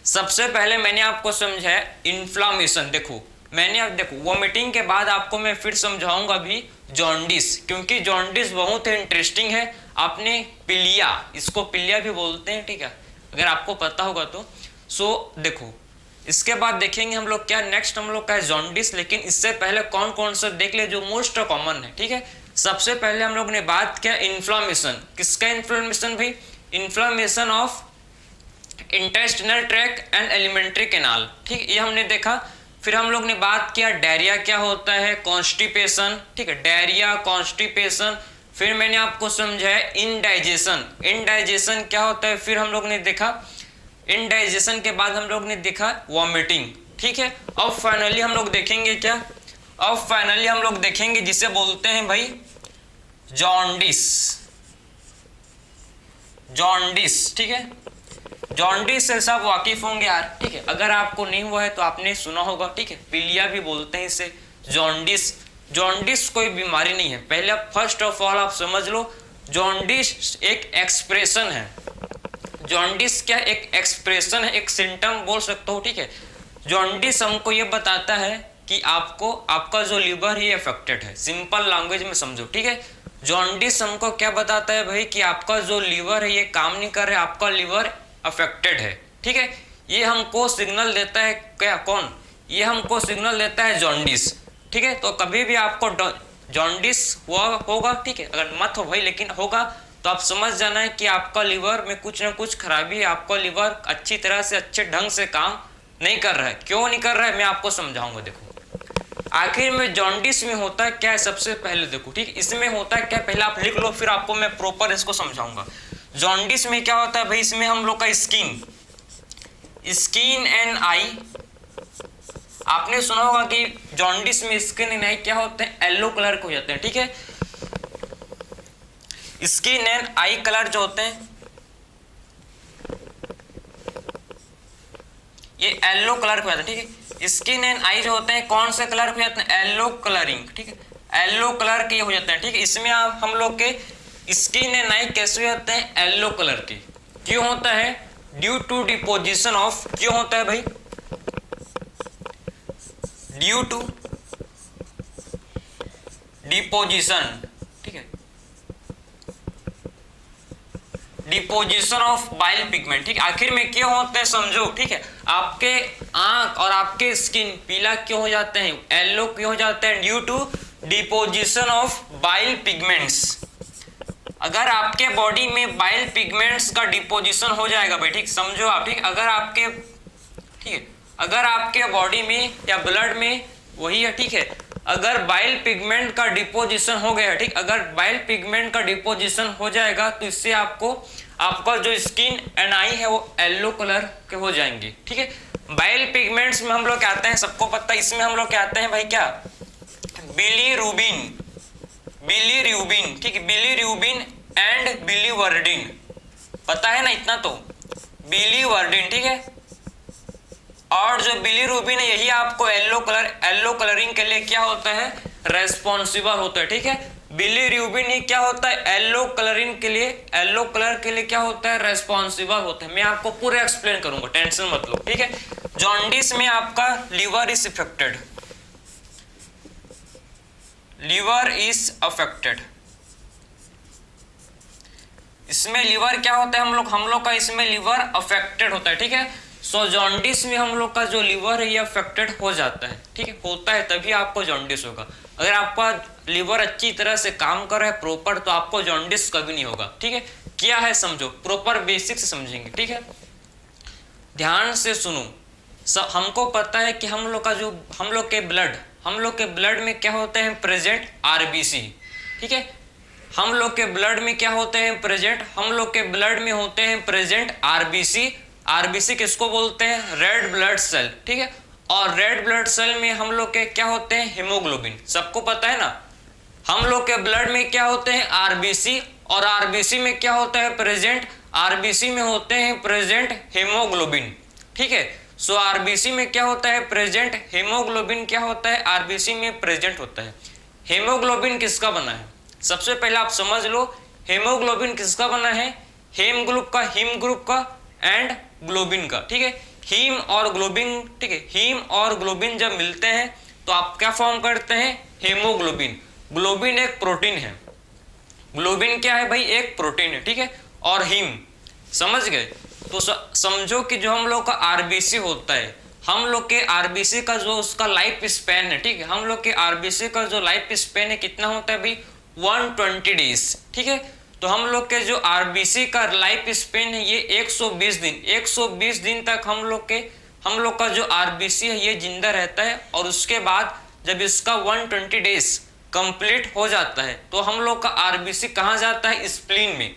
सबसे पहले मैंने आपको समझाया इन्फ्लामेशन। देखो मैंने अब देखो वॉमिटिंग के बाद आपको मैं फिर समझाऊंगा भी जॉन्डिस, क्योंकि जॉन्डिस बहुत ही इंटरेस्टिंग है। आपने पीलिया, इसको पीलिया भी बोलते हैं, ठीक है, अगर आपको पता होगा तो। सो देखो इसके बाद देखेंगे हम लोग क्या, नेक्स्ट हम लोग का है जॉन्डिस। लेकिन इससे पहले कौन कौन सा देख ले जो मोस्ट कॉमन है। ठीक है, सबसे पहले हम लोग ने बात किया इन्फ्लामेशन। किसका इन्फ्लामेशन भाई, inflammation of intestinal tract and alimentary canal. ठीक, ये हमने देखा। फिर हम लोग ने बात किया डायरिया क्या होता है, कॉन्स्टिपेशन। ठीक है, डायरिया, कॉन्स्टिपेशन। फिर मैंने आपको समझाया इनडाइजेशन, इनडाइजेशन क्या होता है। फिर हम लोग ने देखा इनडाइजेशन के बाद हम लोग ने देखा वॉमिटिंग। ठीक है, अब फाइनली हम लोग देखेंगे क्या, अब फाइनली हम लोग देखेंगे जिसे बोलते हैं भाई जॉन्डिस, जॉन्डिस। ठीक है, जॉन्डिस से सब वाकिफ होंगे यार। ठीक है, अगर आपको नहीं हुआ है तो आपने सुना होगा। ठीक है, पीलिया भी बोलते हैं इसे, जॉन्डिस। जॉन्डिस कोई बीमारी नहीं है, पहले फर्स्ट ऑफ ऑल आप समझ लो जॉन्डिस एक एक्सप्रेशन है। जॉन्डिस क्या, एक एक्सप्रेशन है, एक सिम्टम बोल सकते हो। ठीक है, जॉन्डिस हमको ये बताता है कि आपको आपका जो लिवर है ये अफेक्टेड है, सिंपल लैंग्वेज में समझो। ठीक है, जॉन्डिस हमको क्या बताता है भाई कि आपका जो लिवर है ये काम नहीं कर रहा है, आपका लिवर अफेक्टेड है। ठीक है, ये हमको सिग्नल देता है क्या, कौन, ये हमको सिग्नल देता है जॉन्डिस। ठीक है, तो कभी भी आपको जॉन्डिस हुआ होगा, ठीक है, अगर मत हो भाई लेकिन होगा तो आप समझ जाना है कि आपका लिवर में कुछ ना कुछ खराबी है, आपका लिवर अच्छी तरह से अच्छे ढंग से काम नहीं कर रहा है। क्यों नहीं कर रहा है मैं आपको समझाऊंगा। देखो आखिर में जॉन्डिस में होता है क्या है, सबसे पहले देखो। ठीक, इसमें होता है क्या, पहले आप लिख लो फिर आपको मैं प्रॉपर इसको समझाऊंगा। जॉन्डिस में क्या होता है भाई, इसमें हम लोग का स्किन, स्किन एंड आई, आपने सुना होगा कि जॉन्डिस में स्किन एंड आई क्या होते हैं, येलो कलर के हो जाते हैं। ठीक है, स्किन एंड आई कलर जो होते हैं ये येलो कलर के हो जाते हैं। ठीक है, स्किन एंड आई जो होते हैं कौन से कलर के हो जाते हैं, येलो कलरिंग। ठीक है, येलो कलर के हो जाते हैं। ठीक है, इसमें आप हम लोग के स्किन एंड आई कैसे हो जाते हैं, येलो कलर के। क्यों होता है, ड्यू टू डिपोजिशन ऑफ, क्यों होता है भाई, ड्यू टू डिपोजिशन। ठीक है, डिपोजिशन ऑफ बाइल पिगमेंट। ठीक, आखिर में क्यों होते हैं समझो। ठीक है, आपके आंख और आपके स्किन पीला क्यों हो जाते हैं, येलो क्यों हो जाते हैं, due to deposition of bile pigments. अगर आपके बॉडी में बाइल पिगमेंट्स का डिपोजिशन हो जाएगा भाई, ठीक समझो आप। ठीक, अगर आपके, ठीक है, अगर आपके बॉडी में या ब्लड में वही है, ठीक है, अगर बाइल पिगमेंट का डिपोजिशन हो गया, ठीक, अगर बाइल पिगमेंट का डिपोजिशन हो जाएगा तो इससे आपको आपका जो स्किन एंड आई है वो येलो कलर के हो जाएंगे। ठीक है, बाइल पिगमेंट्स में हम लोग क्या आते हैं, सबको पता है, इसमें हम लोग क्या आते हैं भाई, क्या, बिलीरुबिन, बिलीरुबिन। ठीक है, बिलीरुबिन एंड बिलीवर्डिन, पता है ना इतना तो, बिलीवर्डिन। ठीक है, और जो बिलीरुबिन है यही आपको येलो कलरिंग के लिए क्या होता है, रेस्पॉन्सिबल होता है। ठीक है, बिलीरुबिन ही क्या होता है, येलो कलरिंग के लिए, येलो कलर के लिए क्या होता है, रेस्पॉन्सिबल होता है। मैं आपको पूरा एक्सप्लेन करूंगा, टेंशन मत लो। ठीक है, जॉन्डिस में आपका liver is affected, liver is affected. इसमें लिवर क्या होता है, हम लोग का इसमें लिवर अफेक्टेड होता है। ठीक है, सो जॉन्डिस में हम लोग का जो लीवर है ये अफेक्टेड हो जाता है, ठीक है, होता है तभी आपको जॉन्डिस होगा। अगर आपका लीवर अच्छी तरह से काम कर रहा है प्रॉपर तो आपको जॉन्डिस कभी नहीं होगा, ठीक है। क्या है समझो, प्रॉपर बेसिक से समझेंगे, ठीक है, ध्यान से सुनो। हमको पता है कि हम लोग के ब्लड में क्या होते हैं प्रेजेंट आरबीसी, ठीक है, हम लोग के ब्लड में क्या होते हैं प्रेजेंट, हम लोग के ब्लड में होते हैं प्रेजेंट आरबीसी। आरबीसी किसको बोलते हैं, रेड ब्लड सेल, ठीक है, और रेड ब्लड सेल में हम लोग के क्या होते हैं हीमोग्लोबिन, सबको पता है ना। हम लोग के ब्लड में क्या होते हैं आरबीसी, और आरबीसी में क्या होता है प्रेजेंट, आरबीसी में होते हैं प्रेजेंट हीमोग्लोबिन, ठीक है। सो आरबीसी में क्या होता है प्रेजेंट हीमोग्लोबिन, क्या होता है आरबीसी में प्रेजेंट होता है। हीमोग्लोबिन किसका बना है, सबसे पहले आप समझ लो हीमोग्लोबिन किसका बना है, हीम ग्रुप का एंड ग्लोबिन का, ठीक है, हीम और ग्लोबिन, ठीक है, हीम और ग्लोबिन जब मिलते हैं तो आप क्या फॉर्म करते हैं हीमोग्लोबिन। ग्लोबिन एक प्रोटीन है, ग्लोबिन क्या है भाई, एक प्रोटीन है, ठीक है, और हीम, समझ गए। तो समझो कि जो हम लोग का आरबीसी होता है, हम लोग के आरबीसी का जो उसका लाइफ स्पैन है, ठीक है, हम लोग के आरबीसी का जो लाइफ स्पैन है कितना होता है भाई 120 डेज, ठीक है। तो हम लोग के जो आरबीसी का लाइफ स्पेन है ये 120 दिन तक हम लोग का जो आरबीसी है ये जिंदा रहता है। और उसके बाद जब इसका 120 डेज कंप्लीट हो जाता है तो हम लोग का आरबीसी कहाँ जाता है, स्प्लीन में।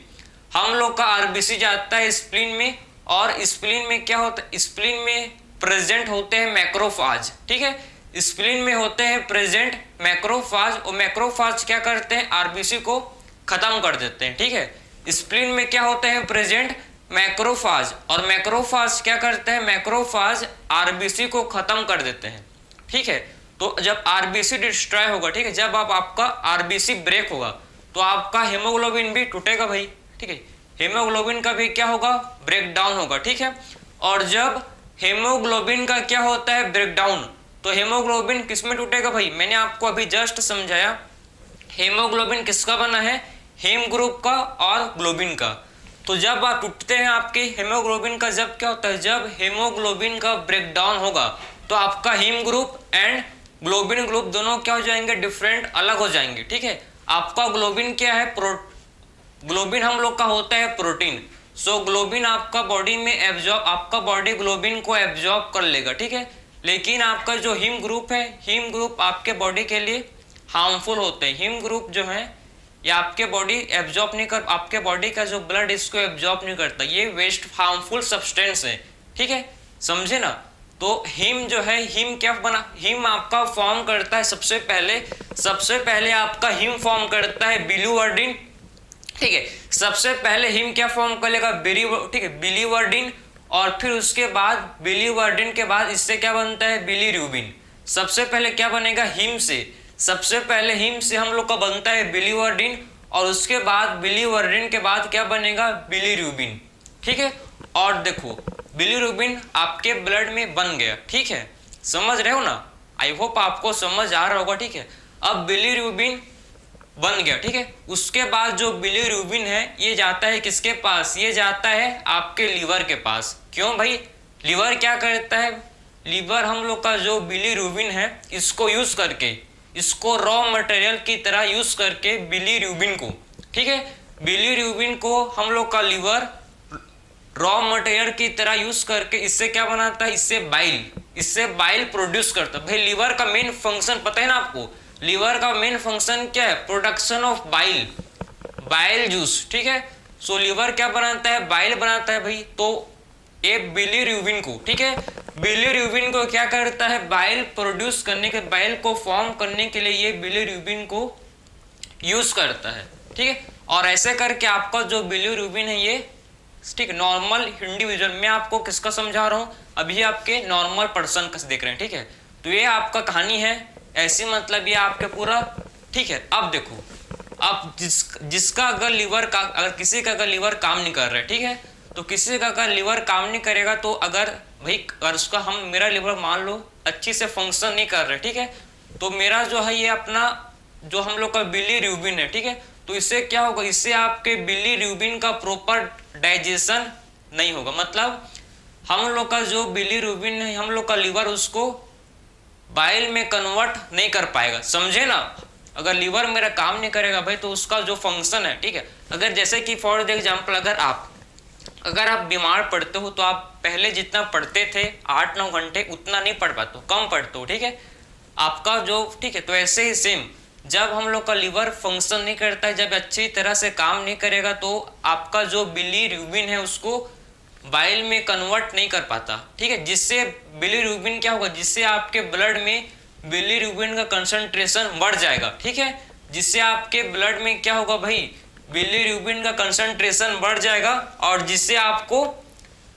हम लोग का आरबीसी जाता है स्प्लीन में, और स्प्लीन में क्या होता है, स्प्लीन में प्रेजेंट होते हैं मैक्रोफाज, ठीक है, स्प्लीन में होते हैं प्रेजेंट मैक्रोफाज, और मैक्रोफाज क्या करते हैं आरबीसी को खत्म कर देते हैं, ठीक है। स्प्लीन में क्या होते हैं प्रेजेंट मैक्रोफाज, और मैक्रोफाज क्या करते हैं, मैक्रोफाज आरबीसी को खत्म कर देते हैं, ठीक है। तो जब आरबीसी डिस्ट्रॉय होगा, ठीक है, जब आपका आरबीसी ब्रेक होगा तो आपका हेमोग्लोबिन भी टूटेगा भाई, ठीक है, हेमोग्लोबिन का भी क्या होगा ब्रेक डाउन होगा, ठीक है। और जब हेमोग्लोबिन का क्या होता है ब्रेक डाउन, तो हेमोग्लोबिन किस में टूटेगा भाई, मैंने आपको अभी जस्ट समझाया, हेमोग्लोबिन किसका बना है, हीम ग्रुप का और ग्लोबिन का। तो जब आप टूटते हैं आपके हेमोग्लोबिन का, जब क्या होता है, जब हेमोग्लोबिन का ब्रेक डाउन होगा तो आपका haem group and globin group दोनों क्या हो जाएंगे, डिफरेंट, अलग हो जाएंगे, ठीक है। आपका ग्लोबिन क्या है, ग्लोबिन हम लोग का होता है प्रोटीन। सो ग्लोबिन आपका बॉडी में एब्जॉर्ब, आपका बॉडी ग्लोबिन को एब्जॉर्ब कर लेगा, ठीक है। लेकिन आपका जो हीम ग्रुप है, हीम ग्रुप आपके बॉडी के लिए हार्मफुल होते हैं। हीम ग्रुप जो है ये आपके बॉडी एब्जॉर्ब नहीं कर, आपके बॉडी का जो ब्लड इसको एब्जॉर्ब नहीं करता, ये वेस्ट हार्मफुल सब्सटेंस है, ठीक है, समझे ना। तो हीम जो है, हीम क्या बना, हीम आपका फॉर्म करता है सबसे पहले आपका हीम फॉर्म करता है बिलीवर्डिन, ठीक है, सबसे पहले हीम क्या फॉर्म करेगा, ठीक है, बिलीवर्डिन, और फिर उसके बाद बिलीवर्डिन के बाद इससे क्या बनता है बिलीरुबिन। सबसे पहले क्या बनेगा हीम से, सबसे पहले हीम से हम लोग का बनता है बिलीवर्डिन, और उसके बाद बिलीवर्डिन के बाद क्या बनेगा बिलीरुबिन, ठीक है। और देखो बिलीरुबिन आपके ब्लड में बन गया, ठीक है, समझ रहे हो ना, आई होप आपको समझ आ रहा होगा, ठीक है। अब बिलीरुबिन बन गया, ठीक है, उसके बाद जो बिलीरुबिन है ये जाता है किसके पास, ये जाता है आपके लीवर के पास। क्यों भाई, लीवर क्या करता है, लीवर हम लोग का जो बिलीरुबिन है इसको यूज करके, इसको रॉ मटेरियल की तरह यूज करके बिलीरुबिन को, ठीक है, बिलीरुबिन को हम लोग का लीवर रॉ मटेरियल की तरह यूज करके इससे क्या बनाता है, इससे बाइल प्रोड्यूस करता है। भाई लीवर का मेन फंक्शन पता है ना आपको, लीवर का मेन फंक्शन क्या है, प्रोडक्शन ऑफ बाइल जूस, ठीक है। सो लीवर क्या बनाता है, बाइल बनाता है भाई। तो ये बिलीरुबिन को, ठीक है, बिलीरुबिन को क्या करता है, बाइल प्रोड्यूस करने के, बाइल को फॉर्म करने के लिए ये बिलीरुबिन को यूज करता है, ठीक है। और ऐसे करके आपका जो बिलीरुबिन है ये, ठीक है, नॉर्मल इंडिविजुअल, मैं आपको किसका समझा रहा हूँ, अभी आपके नॉर्मल पर्सन का देख रहे हैं, ठीक है। तो ये आपका कहानी है ऐसी, मतलब ये आपके पूरा, ठीक है। अब देखो, अब जिसका अगर लीवर का, अगर किसी का अगर लीवर काम नहीं कर रहा है, ठीक है, तो किसी का अगर लीवर काम नहीं करेगा तो अगर भाई, अगर उसका मेरा लीवर मान लो अच्छी से फंक्शन नहीं कर रहा है, ठीक है, तो मेरा जो है ये अपना जो हम लोग का बिलीरुबिन है, ठीक है, तो इससे क्या होगा, इससे आपके बिलीरुबिन का प्रॉपर डाइजेशन नहीं होगा। मतलब हम लोग का जो बिलीरुबिन है, हम लोग का लीवर उसको बाइल में कन्वर्ट नहीं कर पाएगा, समझे ना। अगर लीवर मेरा काम नहीं करेगा भाई तो उसका जो फंक्शन है, ठीक है, अगर जैसे कि फॉर एग्जाम्पल अगर आप बीमार पड़ते हो तो आप पहले जितना पढ़ते थे 8-9 घंटे उतना नहीं पढ़ पाते हो, कम पढ़ते हो, ठीक है, आपका जो, ठीक है, तो ऐसे ही सेम जब हम लोग का लीवर फंक्शन नहीं करता है, जब अच्छी तरह से काम नहीं करेगा तो आपका जो बिलीरुबिन है उसको बाइल में कन्वर्ट नहीं कर पाता, ठीक है, जिससे बिलीरुबिन क्या होगा, जिससे आपके ब्लड में बिलीरुबिन का कंसंट्रेशन बढ़ जाएगा, ठीक है, जिससे आपके ब्लड में क्या होगा भाई, बिलीरुबिन का कंसंट्रेशन बढ़ जाएगा और जिससे आपको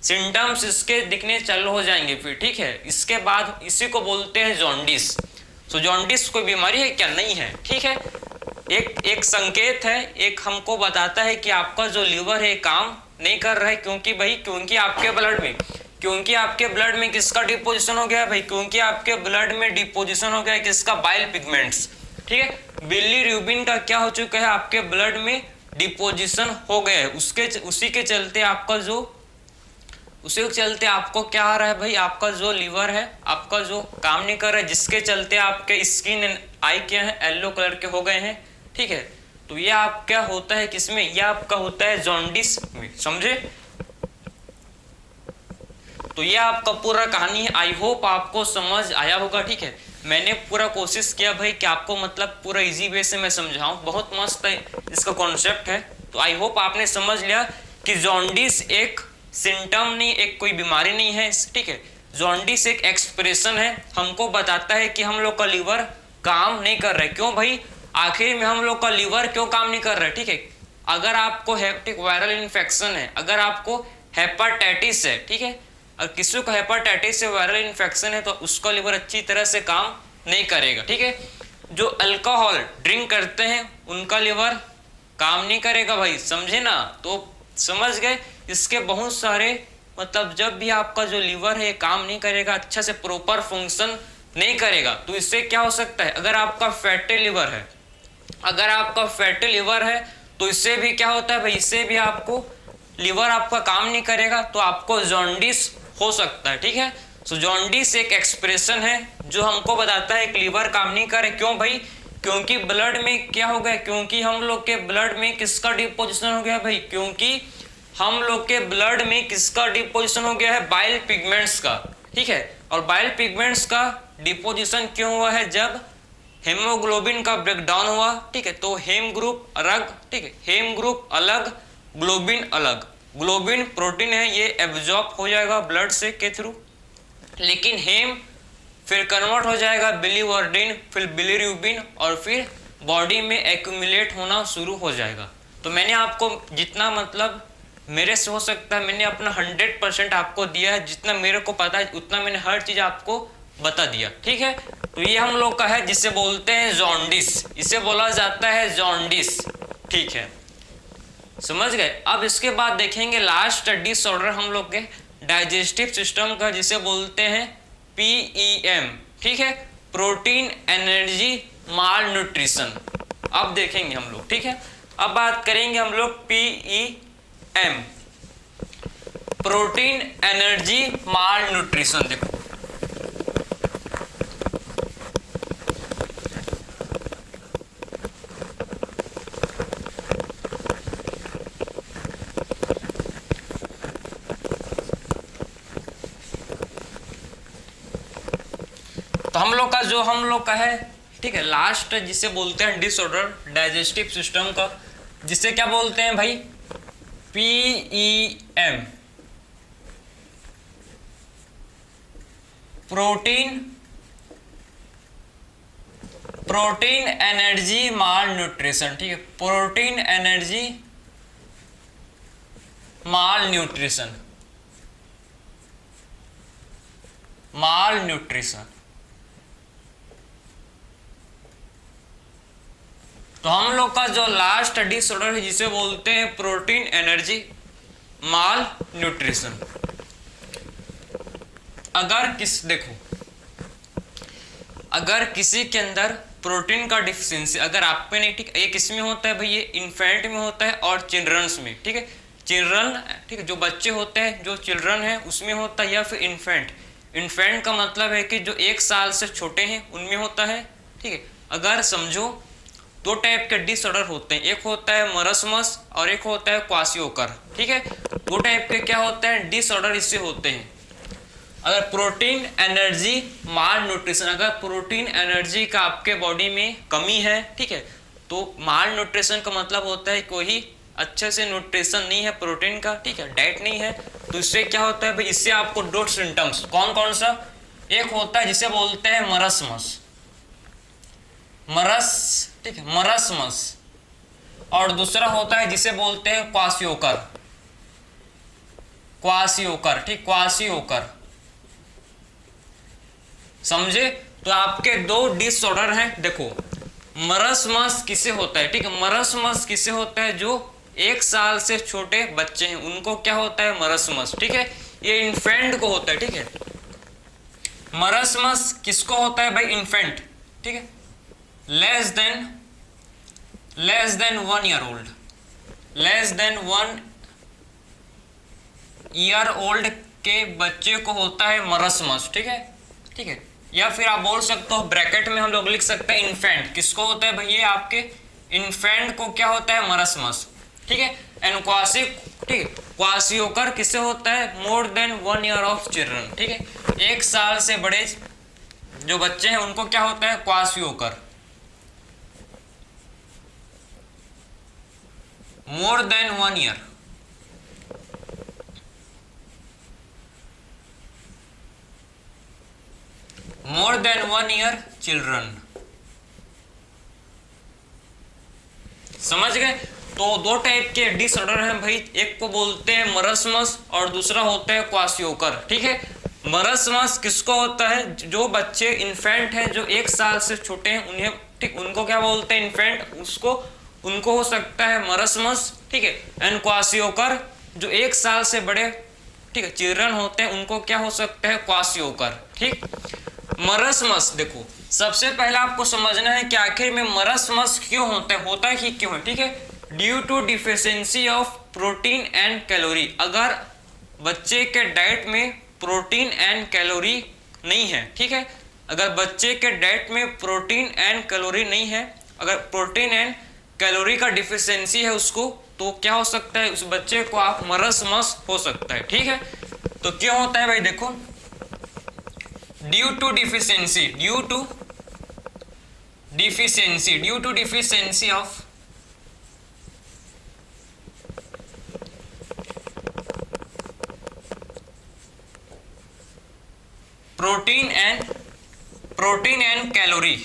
सिम्टम्स इसके दिखने चालू हो जाएंगे फिर, ठीक है। इसके बाद इसी को बोलते हैं जॉन्डिस। तो जॉन्डिस कोई बीमारी है क्या? नहीं है, ठीक है, एक संकेत है, एक हमको बताता है कि आपका जो लीवर है काम नहीं कर रहा है, क्योंकि आपके ब्लड में किसका डिपोजिशन हो गया है भाई, क्योंकि आपके ब्लड में डिपोजिशन हो गया है किसका, बाइल पिगमेंट्स, ठीक है, बिलीरुबिन का क्या हो चुका है, आपके ब्लड में डिपोजिशन हो गया है, उसी के चलते आपको क्या आ रहा है भाई, आपका जो लीवर है आपका जो काम नहीं कर रहा है, जिसके चलते आपके स्किन एंड आई क्या है, येलो कलर के हो गए हैं, ठीक है। तो ये आप क्या होता है किसमें, ये आपका होता है जॉन्डिस में, समझे। तो ये आपका पूरा कहानी है, आई होप आपको समझ आया होगा, ठीक है। मैंने पूरा कोशिश किया भाई कि आपको मतलब पूरा इजी वे से मैं समझाऊं, बहुत मस्त है इसका कॉन्सेप्ट है। तो आई होप आपने समझ लिया कि जॉन्डिस एक सिम्टम नहीं, एक कोई बीमारी नहीं है, ठीक है। जॉन्डिस एक एक्सप्रेशन है, हमको बताता है कि हम लोग का लीवर काम नहीं कर रहा है। क्यों भाई, आखिर में हम लोग का लीवर क्यों काम नहीं कर रहा है, ठीक है। अगर आपको हेपेटिक वायरल इन्फेक्शन है, अगर आपको हेपाटाइटिस है, ठीक है, अगर किसी को हेपाटाइटिस से वायरल इन्फेक्शन है तो उसका लीवर अच्छी तरह से काम नहीं करेगा, ठीक है। जो अल्कोहल ड्रिंक करते हैं उनका लीवर काम नहीं करेगा भाई, समझे ना। तो समझ गए, इसके बहुत सारे मतलब जब भी आपका जो लीवर है काम नहीं करेगा, अच्छा से प्रॉपर फंक्शन नहीं करेगा, तो इससे क्या हो सकता है, अगर आपका फैटी लिवर है तो इससे भी क्या होता है भाई, इससे भी आपको लीवर आपका काम नहीं करेगा तो आपको जॉन्डिस हो सकता है, ठीक है। सो जॉन्डिस एक एक्सप्रेशन है जो हमको बताता है कि लीवर काम नहीं करे। क्यों भाई, क्योंकि ब्लड में क्या हो गया, क्योंकि हम लोग के ब्लड में किसका डिपोजिशन हो गया भाई, क्योंकि हम लोग के ब्लड में किसका डिपोजिशन हो गया है, बाइल पिगमेंट्स का, ठीक है। और बाइल पिगमेंट्स का डिपोजिशन क्यों हुआ है, जब हेमोग्लोबिन का ब्रेकडाउन हुआ, ठीक है, तो हेम ग्रुप अलग, ठीक है, हेम ग्रुप अलग, ग्लोबिन अलग। ग्लोबिन प्रोटीन है, ये एब्जॉर्ब हो जाएगा ब्लड से के थ्रू, लेकिन हेम फिर कन्वर्ट हो जाएगा बिलीवर्डिन, फिर बिलीरुबिन, और फिर बॉडी में एक्यूमुलेट होना शुरू हो जाएगा। तो मैंने आपको जितना मतलब मेरे से हो सकता है मैंने अपना 100% आपको दिया है, जितना मेरे को पता है उतना मैंने हर चीज आपको बता दिया, ठीक है। तो ये हम लोग का है जिसे बोलते हैं जॉन्डिस, इसे बोला जाता है जॉन्डिस, ठीक है, समझ गए। अब इसके बाद देखेंगे लास्ट डिसऑर्डर हम लोग के डाइजेस्टिव सिस्टम का, जिसे बोलते हैं PEM, ठीक है, प्रोटीन एनर्जी माल न्यूट्रिशन। अब देखेंगे हम लोग, ठीक है, अब बात करेंगे हम लोग PEM, प्रोटीन एनर्जी माल न्यूट्रिशन। देखो तो हम लोग का है, ठीक है, लास्ट जिसे बोलते हैं डिसऑर्डर डाइजेस्टिव सिस्टम का, जिसे क्या बोलते हैं भाई, PEM, प्रोटीन एनर्जी माल न्यूट्रिशन, ठीक है, प्रोटीन एनर्जी माल न्यूट्रिशन, तो हम लोग का जो लास्ट डिसऑर्डर है जिसे बोलते हैं प्रोटीन एनर्जी माल न्यूट्रिशन। अगर किसी के अंदर प्रोटीन का डिफिशियंसी अगर आप पे नहीं, ठीक, ये किस में होता है भाई, ये इन्फेंट में होता है और चिल्ड्रंस में, ठीक है। चिल्ड्रन, ठीक है, जो बच्चे होते हैं, जो चिल्ड्रन है उसमें होता है, या फिर इन्फेंट। इन्फेंट का मतलब है कि जो 1 साल से छोटे हैं उनमें होता है, ठीक है। अगर समझो 2 टाइप के डिसऑर्डर होते हैं, एक होता है मरस्मस और एक होता है क्वासियोकर, ठीक है। 2 टाइप के क्या होते हैं डिसऑर्डर इससे होते हैं। अगर प्रोटीन एनर्जी माल न्यूट्रिशन, अगर प्रोटीन एनर्जी का आपके बॉडी में कमी है, ठीक है, तो माल न्यूट्रिशन का मतलब होता है कोई अच्छे से न्यूट्रिशन नहीं है प्रोटीन का, ठीक है, डाइट नहीं है। तो इससे क्या होता है भाई, इससे आपको 2 सिम्टम्स, कौन कौन सा, एक होता है जिसे बोलते हैं मरस्मस, ठीक है, मरस्मस, और दूसरा होता है जिसे बोलते हैं क्वासियोकर, ठीक, क्वासियोकर, समझे। तो आपके 2 डिसऑर्डर हैं। देखो मरस्मस किसे होता है, ठीक है, मरस्मस किसे होता है, जो 1 साल से छोटे बच्चे हैं उनको क्या होता है मरस्मस, ठीक है, ये इन्फेंट को होता है, ठीक है। मरस्मस किसको होता है भाई, इन्फेंट, ठीक है, less than 1 year old, less than 1 year old के बच्चे को होता है मरस्मस, ठीक है, ठीक है। या फिर आप बोल सकते हो ब्रैकेट में हम लोग लिख सकते हैं इन्फेंट, किसको होता है भैया, आपके इन्फेंट को क्या होता है मरस्मस, ठीक है। एंड क्वासी, ठीक है, क्वासियोकर किससे होता है, मोर देन 1 ईयर ऑफ चिल्ड्रन, ठीक है, 1 साल से बड़े जो बच्चे हैं उनको क्या होता है kwashiorkor, more than 1 year, more than 1 year children, समझ गए। तो 2 टाइप के डिसऑर्डर हैं भाई, एक को बोलते हैं मरस्मस और दूसरा होता है क्वासियोकर, ठीक है। मरस्मस किसको होता है, जो बच्चे इन्फेंट हैं, जो 1 साल से छोटे हैं उन्हें, ठीक, उनको क्या बोलते हैं इन्फेंट, उसको उनको हो सकता है मरस्मस, ठीक है। एंड क्वासियोकर जो 1 साल से बड़े, ठीक है, चिल्ड्रन होते हैं उनको क्या हो सकता है क्वासियोकर, ठीक। मरस्मस, देखो सबसे पहले आपको समझना है कि आखिर में मरस्मस क्यों होता है कि क्यों है, ठीक है। Due to deficiency of protein and calorie, अगर बच्चे के डाइट में प्रोटीन एंड कैलोरी नहीं है, ठीक है, अगर बच्चे के डाइट में प्रोटीन एंड कैलोरी नहीं है, अगर प्रोटीन एंड कैलोरी का डिफिशियंसी है उसको, तो क्या हो सकता है, उस बच्चे को आप मरस्मस हो सकता है, ठीक है। तो क्यों होता है भाई, देखो due to deficiency of protein and calorie,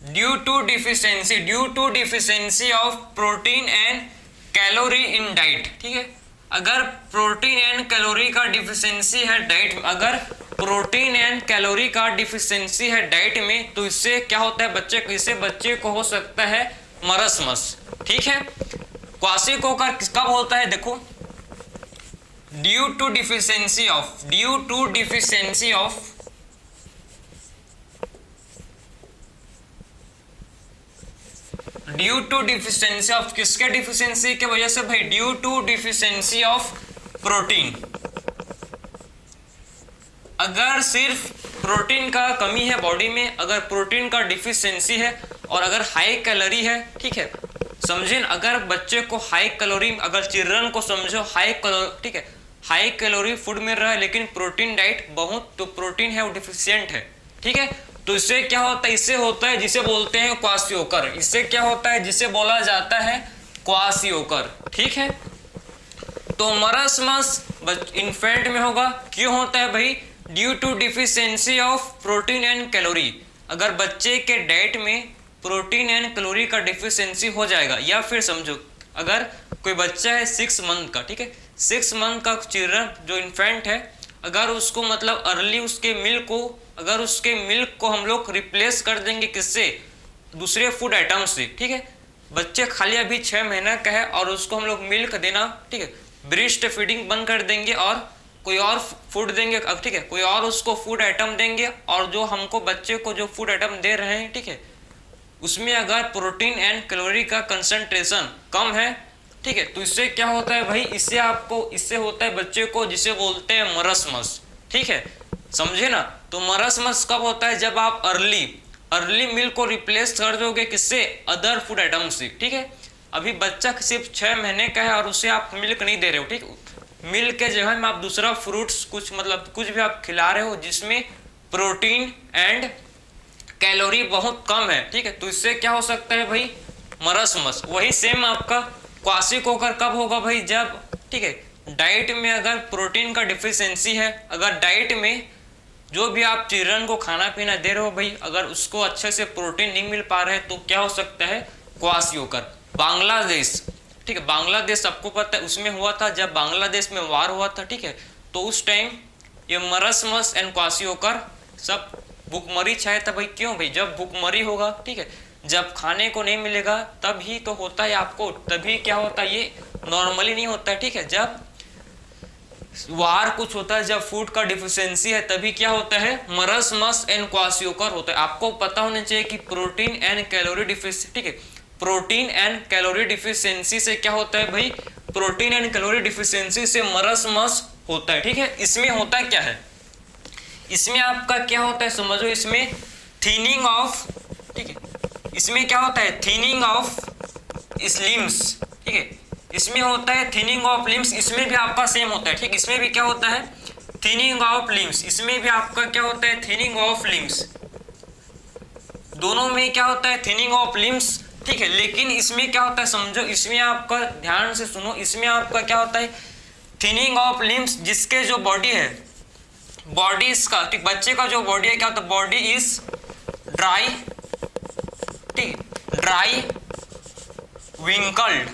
due to deficiency of protein and calorie in diet, ठीक है। अगर प्रोटीन एंड कैलोरी का डिफिशियंसी है डाइट में, अगर प्रोटीन एंड कैलोरी का डिफिशियंसी है डाइट में, तो इससे क्या होता है बच्चे को हो सकता है मरस्मस, ठीक है। क्वासियोकर कब होता है, देखो ड्यू टू डिफिशियंसी ऑफ किसके डिफिशियंसी के वजह से भाई, due to deficiency of protein. अगर सिर्फ प्रोटीन का कमी है बॉडी में, अगर प्रोटीन का डिफिशियंसी है और अगर हाई कैलोरी है, ठीक है, समझे, अगर बच्चे को हाई कैलोरी, अगर चिल्ड्रन को समझो हाई कैलोरी, ठीक है, हाई कैलोरी फूड मिल रहा है लेकिन प्रोटीन डाइट बहुत, तो प्रोटीन है वो डिफिशियंट है, ठीक है। तो इससे क्या होता है, इससे होता है जिसे बोलते हैं क्वासियोकर, इससे क्या होता है जिसे बोला जाता है क्वासियोकर, ठीक है। तो मरस्मस इन्फेंट में होगा, क्यों होता है भाई, due to deficiency of protein and calorie, अगर बच्चे के डाइट में प्रोटीन एंड कैलोरी का डिफिशियंसी हो जाएगा। या फिर समझो अगर कोई बच्चा है 6 मंथ का, ठीक है, 6 मंथ का चिल्ड्रन जो इन्फेंट है, अगर उसको मतलब अर्ली उसके मिल्क को हम लोग रिप्लेस कर देंगे किससे, दूसरे फूड आइटम से, ठीक है। बच्चे खाली अभी 6 महीना का है और उसको हम लोग मिल्क देना, ठीक है, ब्रेस्ट फीडिंग बंद कर देंगे और कोई और फूड देंगे, अब ठीक है, कोई और उसको फूड आइटम देंगे, और जो हमको बच्चे को जो फूड आइटम दे रहे हैं, ठीक है, उसमें अगर प्रोटीन एंड कैलोरी का कंसंट्रेशन कम है, ठीक है। तो इससे क्या होता है भाई, इससे होता है बच्चे को जिसे बोलते हैं मरसमस, ठीक है, समझे ना। तो मरसमस कब होता है, जब आप अर्ली मिल्क को रिप्लेस कर दोगे किससे, अदर फूड आइटम से, ठीक है। अभी बच्चा सिर्फ 6 महीने का है और उसे आप मिल्क नहीं दे रहे हो, ठीक, मिल्क के जगह में आप दूसरा फ्रूट्स कुछ भी आप खिला रहे हो जिसमें प्रोटीन एंड कैलोरी बहुत कम है, ठीक है। तो इससे क्या हो सकता है भाई, मरसमस। वही सेम आपका क्वाशियोकर कब होगा भाई, जब, ठीक है, डाइट में अगर प्रोटीन का डिफिशियंसी है, अगर डाइट में जो भी आप चिल्ड्रन को खाना पीना दे रहे हो भाई, अगर उसको अच्छे से प्रोटीन नहीं मिल पा रहा है तो क्या हो सकता है, क्वाशियोकर। बांग्लादेश, ठीक है, बांग्लादेश आपको पता है उसमें हुआ था, जब बांग्लादेश में वार हुआ था, ठीक है, तो उस टाइम ये मरसमस एंड क्वाशियोकर सब भूखमरी छाया था भाई। क्यों भाई, जब भूखमरी होगा, ठीक है, जब खाने को नहीं मिलेगा तब ही तो होता है आपको, तभी क्या होता है, ये नॉर्मली नहीं होता है, ठीक है, जब वार कुछ होता है, जब फूड का डिफिशियंसी है तभी क्या होता है, मरसमस एंड क्वाशियोकर होता है। आपको पता होना चाहिए कि प्रोटीन एंड कैलोरी डिफिशियंसी, ठीक है, प्रोटीन एंड कैलोरी डिफिशियंसी से क्या होता है भाई, प्रोटीन एंड कैलोरी डिफिशियंसी से मरसमस होता है, ठीक है। इसमें होता क्या है, इसमें आपका क्या होता है समझो, इसमें थिनिंग ऑफ, ठीक है, इसमें क्या होता है, थिनिंग ऑफ लिम्स, ठीक है, इसमें होता है थिनिंग ऑफ लिम्स, इसमें भी आपका सेम होता है, ठीक, इसमें भी क्या होता है, थिनिंग ऑफ लिम्स, इसमें भी आपका क्या होता है, थिनिंग ऑफ लिम्स, दोनों में क्या होता है, थिनिंग ऑफ लिम्स, ठीक है। लेकिन इसमें क्या होता है समझो, इसमें आपका ध्यान से सुनो, इसमें आपका क्या होता है, थिनिंग ऑफ लिम्स, जिसके जो बॉडी है, बॉडी इसका, ठीक, बच्चे का जो बॉडी है क्या होता है, बॉडी इज ड्राई, ठीक, ड्राई विंकल्ड,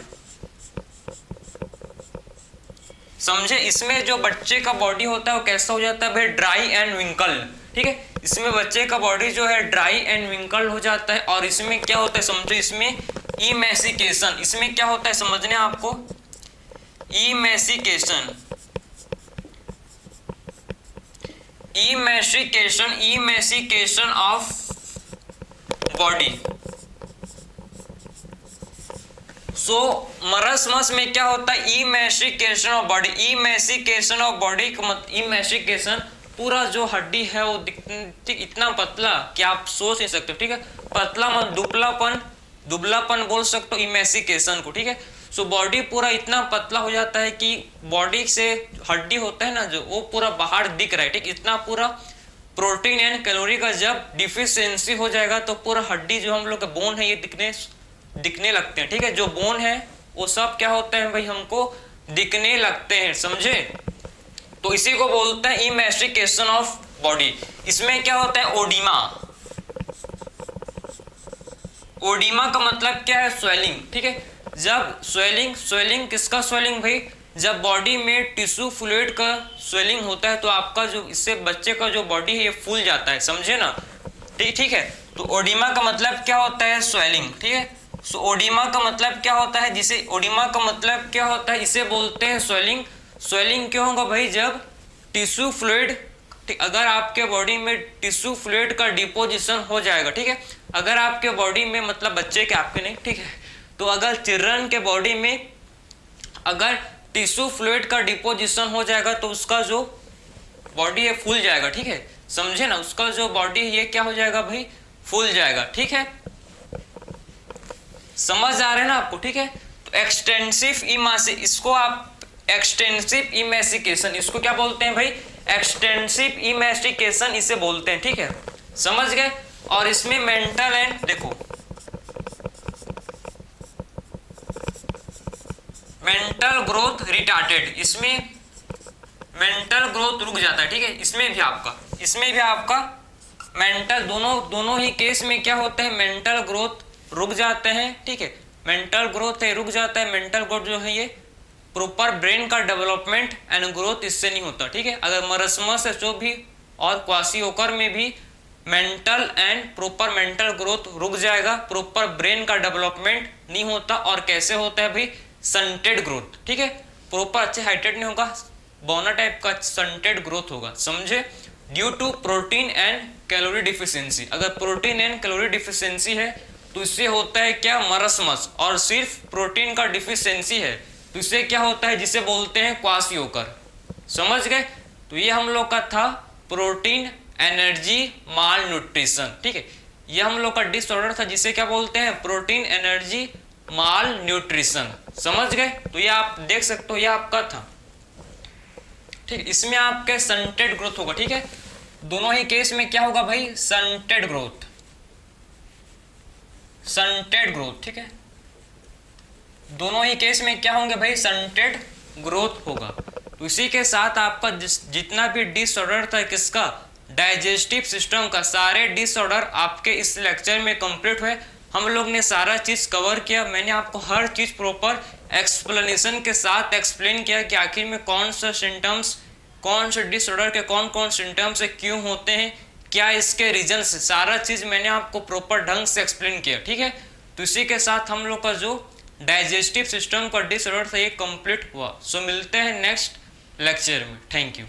समझे। इसमें जो बच्चे का बॉडी होता है वो कैसा हो जाता है भाई, ड्राई एंड विंकल, ठीक है, इसमें बच्चे का बॉडी जो है ड्राई एंड विंकल हो जाता है। और इसमें क्या होता है समझो, इसमें इमैसिकेशन, इसमें क्या होता है समझने आपको, इमैसिकेशन, इमैसिकेशन ऑफ बॉडी। सो मरसमस में क्या होता है, इमैसिकेशन ऑफ बॉडी, इमैसिकेशन ऑफ बॉडी का मतलब, इमैसिकेशन पूरा जो हड्डी है वो ठीक इतना पतला कि आप सोच नहीं सकते, ठीक है, पतला मत दुबलापन बोल सकते हो इमैसिकेशन को, ठीक है। सो बॉडी पूरा इतना पतला हो जाता है कि बॉडी से हड्डी होता है ना जो, वो पूरा बाहर दिख रहा है, ठीक, इतना पूरा प्रोटीन एंड कैलोरी का जब डिफिशियंसी हो जाएगा तो पूरा हड्डी जो हम लोग का बोन है ये दिखने लगते हैं, ठीक है, जो बोन है वो सब क्या होता है भाई, हमको दिखने लगते हैं, समझे। तो इसी को बोलते हैं इमैसिकेशन ऑफ बॉडी। इसमें क्या होता है, ओडिमा, ओडिमा का मतलब क्या है, स्वेलिंग, ठीक है, जब स्वेलिंग किसका स्वेलिंग भाई, जब बॉडी में टिश्यू फ्लूइड का स्वेलिंग होता है तो आपका जो, इससे बच्चे का जो बॉडी है ये फूल जाता है, समझे ना, ठीक है। तो ओडिमा का मतलब क्या होता है, स्वेलिंग, ठीक है। सो ओडिमा का मतलब क्या होता है, जिसे ओडिमा का मतलब क्या होता है, इसे बोलते हैं स्वेलिंग। स्वेलिंग क्यों होगा भाई, जब टिश्यू फ्लूइड, ठीक, अगर आपके बॉडी में टिश्यू फ्लूइड का डिपोजिशन हो जाएगा, ठीक है, अगर आपके बॉडी में, मतलब बच्चे के, आपके नहीं, ठीक है, तो अगर चिल्ड्रन के बॉडी में अगर टिश्यू फ्लूइड का डिपोजिशन हो जाएगा तो उसका जो बॉडी है फूल जाएगा, ठीक है, समझे ना, उसका जो बॉडी है ये क्या हो जाएगा भाई, फूल जाएगा, ठीक है, समझ आ रहे हैं ना आपको, ठीक है। तो एक्सटेंसिव इसको आप एक्सटेंसिव इमैसिकेशन, इसको क्या बोलते हैं भाई, एक्सटेंसिव इमैसिकेशन इसे बोलते हैं, ठीक है, समझ गए। और इसमें मेंटल एंड, देखो मेंटल ग्रोथ रिटार्टेड, इसमें मेंटल ग्रोथ रुक जाता है, ठीक है, इसमें भी आपका मेंटल, दोनों ही केस में क्या होता है, मेंटल ग्रोथ रुक जाते हैं, ठीक है, मेंटल ग्रोथ है रुक जाता है, मेंटल ग्रोथ जो है ये प्रॉपर ब्रेन का डेवलपमेंट एंड ग्रोथ इससे नहीं होता, ठीक है। अगर मरसमस है जो भी और क्वाशियोकर में भी mental and proper mental growth रुक जाएगा, प्रॉपर ब्रेन का डेवलपमेंट नहीं होता। और कैसे होता है भाई, सन्टेड ग्रोथ, ठीक है, प्रॉपर अच्छे हाइटेड नहीं होगा, बोना टाइप का सन्टेड ग्रोथ होगा, समझे, due to protein and calorie deficiency. अगर प्रोटीन एंड कैलोरी डिफिशियंसी है तो इससे होता है क्या, मरस्मस, और सिर्फ प्रोटीन का डिफिशियंसी है तो इससे क्या होता है, जिसे बोलते हैं क्वाशियोकर। समझ गए। तो ये हम लोग का था प्रोटीन एनर्जी माल न्यूट्रिशन। ठीक है, ये हम लोग का डिसऑर्डर था जिसे क्या बोलते हैं, प्रोटीन एनर्जी माल न्यूट्रिशन। समझ गए। तो ये आप देख सकते हो, ये आपका था। ठीक, इसमें आपके स्टंटेड ग्रोथ होगा। ठीक है, दोनों ही केस में क्या होगा भाई, स्टंटेड ग्रोथ, स्टंटेड ग्रोथ। ठीक है, दोनों ही केस में क्या होंगे भाई, स्टंटेड ग्रोथ होगा। तो इसी के साथ आपका जितना भी डिसऑर्डर था किसका, डाइजेस्टिव सिस्टम का, सारे डिसऑर्डर आपके इस लेक्चर में कंप्लीट हुए। हम लोग ने सारा चीज कवर किया, मैंने आपको हर चीज प्रॉपर एक्सप्लेनेशन के साथ एक्सप्लेन किया कि आखिर में कौन सा सिम्टम्स, कौन से डिसऑर्डर के कौन कौन सिम्टम्स क्यों होते हैं, क्या इसके रीजंस, सारा चीज मैंने आपको प्रॉपर ढंग से एक्सप्लेन किया। ठीक है, तो इसी के साथ हम लोग का जो डाइजेस्टिव सिस्टम का डिसऑर्डर था ये कंप्लीट हुआ। सो मिलते हैं नेक्स्ट लेक्चर में। Thank you.